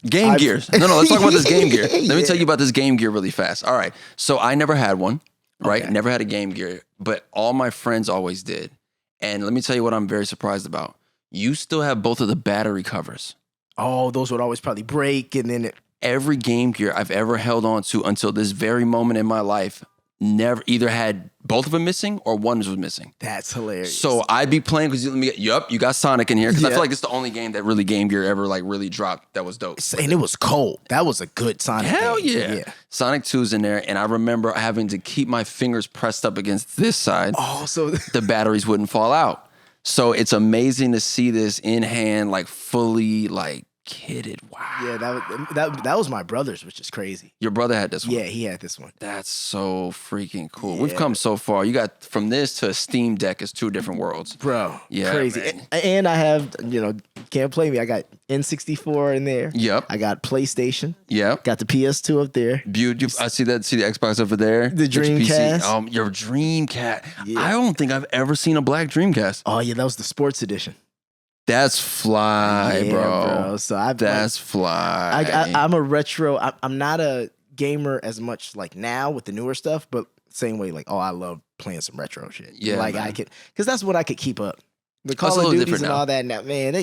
Game gears. No, let's talk about this game gear. Let me tell you about this game gear really fast. All right. So I never had one, right? Okay. Never had a game gear, but all my friends always did. And let me tell you what I'm very surprised about. You still have both of the battery covers. Oh, those would always probably break, and then every game gear I've ever held on to until this very moment in my life, never either had both of them missing or one was missing. That's hilarious. So I'd be playing because you got Sonic in here because I Yeah. feel like it's the only game that really Game Gear ever like really dropped that was dope. And it was cold. That was a good Sonic Hell game. yeah. Sonic 2's in there, and I remember having to keep my fingers pressed up against this side. Oh, so The batteries wouldn't fall out. So it's amazing to see this in hand, like fully like kitted. Wow. yeah, that was my brother's, which is crazy. Your brother had this one. Yeah, he had this one. That's so freaking cool. We've Yeah. come so far. You got from this to a Steam Deck is two different worlds. Bro, Yeah, crazy. man. And I have, can't play me. I got N64 in there. Yep. I got PlayStation. Yep. Got the PS2 up there. I see that. See the Xbox over there. The Get your PC. Dreamcast. Your Dreamcast. Yeah. I don't think I've ever seen a black Dreamcast. Oh yeah, that was the sports edition. That's fly, Yeah, bro. So I That's fly. I'm a retro. I'm not a gamer as much like now with the newer stuff, but same way like I love playing some retro shit. Yeah, like man. I could because that's what I could keep up. The It's a Call of little Duties different and now. all that. Now, man,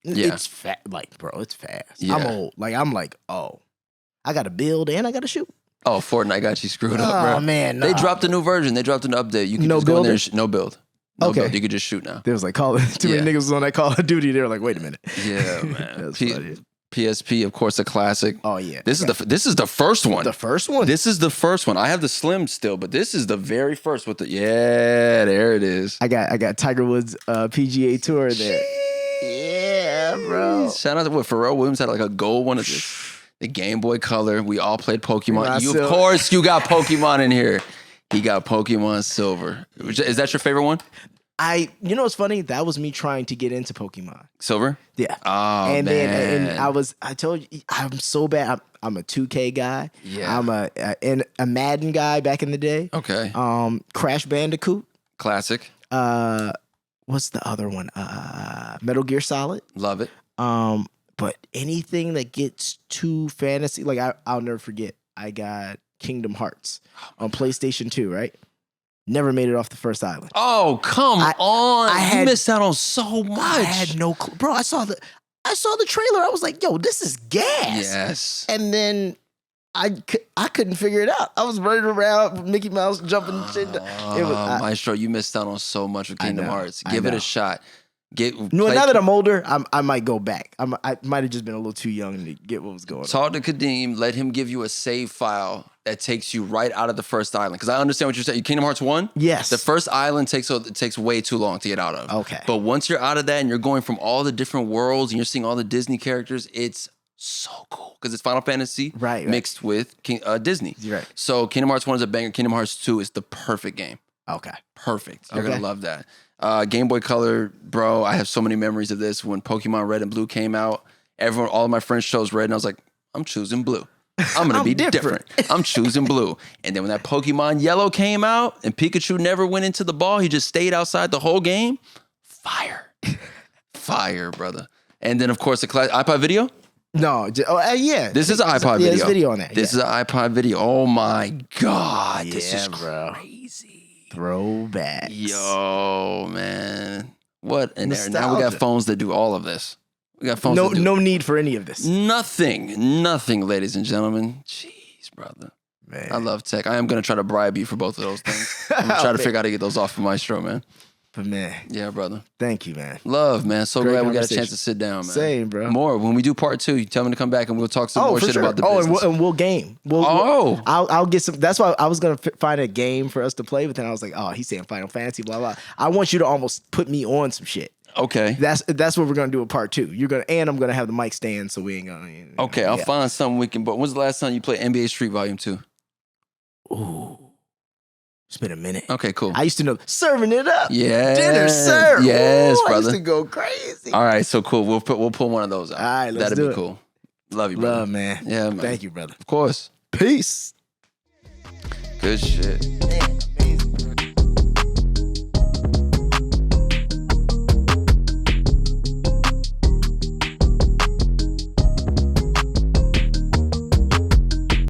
Yeah. it's fast. Like, bro, it's fast. Yeah. I'm old. Like, I'm like, I got to build and I got to shoot. Oh, Fortnite got you screwed up, Oh bro. man, They nah. dropped a new version. They dropped an update. You can No just go in there. builder? No build. No Okay. build. You could just shoot now. There was like too Yeah. many niggas was on that Call of Duty. They were like, wait a minute. Yeah, man. That's funny. PSP, of course, a classic. Oh yeah, This is the first one. the first one. This is the first one. I have the Slim still, but this is the very first with the there it is. I got Tiger Woods PGA Tour in there. Yeah, bro. Shout out to what Pharrell Williams had like a gold one of this. The Game Boy Color. We all played Pokemon. Not You, of Silver. course, you got Pokemon in here. He got Pokemon Silver. Is that your favorite one? You know what's funny? That was me trying to get into Pokemon. Silver? Yeah. Oh, and man. then I told you I'm so bad. I'm a 2K guy. Yeah. I'm a Madden guy back in the day. Okay. Crash Bandicoot. Classic. What's the other one? Metal Gear Solid. Love it. But anything that gets too fantasy, like I'll never forget. I got Kingdom Hearts on PlayStation 2, right? Never made it off the first island. Oh, come on. You had- missed out on so much. I had no clue. Bro, I saw the trailer. I was like, yo, this is gas. Yes. And then I couldn't figure it out. I was running around, Mickey Mouse jumping shit. It was, Maestro, you missed out on so much with I Kingdom know, Hearts. I Give it know. a shot. now that I'm older, I might go back. I might have just been a little too young to get what was going on. Talk to Kadeem. Let him give you a save file that takes you right out of the first island. Because I understand what you're saying. Kingdom Hearts 1? Yes. The first island takes way too long to get out of. Okay. But once you're out of that and you're going from all the different worlds and you're seeing all the Disney characters, it's so cool. Because it's Final Fantasy Right. mixed with Disney. You're right. So Kingdom Hearts 1 is a banger. Kingdom Hearts 2 is the perfect game. Okay. Perfect. You're Okay. going to love that. Game Boy Color, bro, I have so many memories of this. When Pokemon Red and Blue came out, all of my friends chose red, and I was like, I'm choosing blue. I'm going to be different. I'm choosing blue. And then when that Pokemon Yellow came out and Pikachu never went into the ball, he just stayed outside the whole game. Fire. Fire, brother. And then, of course, the iPod video. No. Yeah. This is an iPod video. Yeah, there's video on that. This is an iPod video. Oh, my God. This Yeah, is bro. crazy. Throwbacks. Yo, man. What in there? Now we got Nostalgia. phones that do all of this. We got phones No, that do no need for any of this. nothing, ladies and gentlemen. Jeez, brother. Man. I love tech. I am going to try to bribe you for both of those things. I'm going to try to figure out how to get those off of Maestro, man. But man, Yeah, brother. thank you, man. Love, man. So Great glad we got a conversation. chance to sit down, man. Same, bro. More. When we do part 2, you tell me to come back and we'll talk some more for shit sure. about the and business. we'll game. Oh. I'll get some. That's why I was gonna find a game for us to play, but then I was like, oh, he's saying Final Fantasy, blah blah. I want you to almost put me on some shit. Okay. That's what we're gonna do with part 2. I'm gonna have the mic stand, so we ain't gonna. Okay, I'll yeah. find something we can. But when's the last time you played NBA Street Volume 2? Ooh, it's been a minute. Okay, cool. I used to know serving it up. Yeah. Dinner served. Yes, Ooh, I brother. used to go crazy. All right, so cool. We'll pull one of those out. All right, let's That'd do be it. cool. Love you, brother. Love, man. Yeah, man. Thank you, brother. Of course. Peace. Good shit. Man.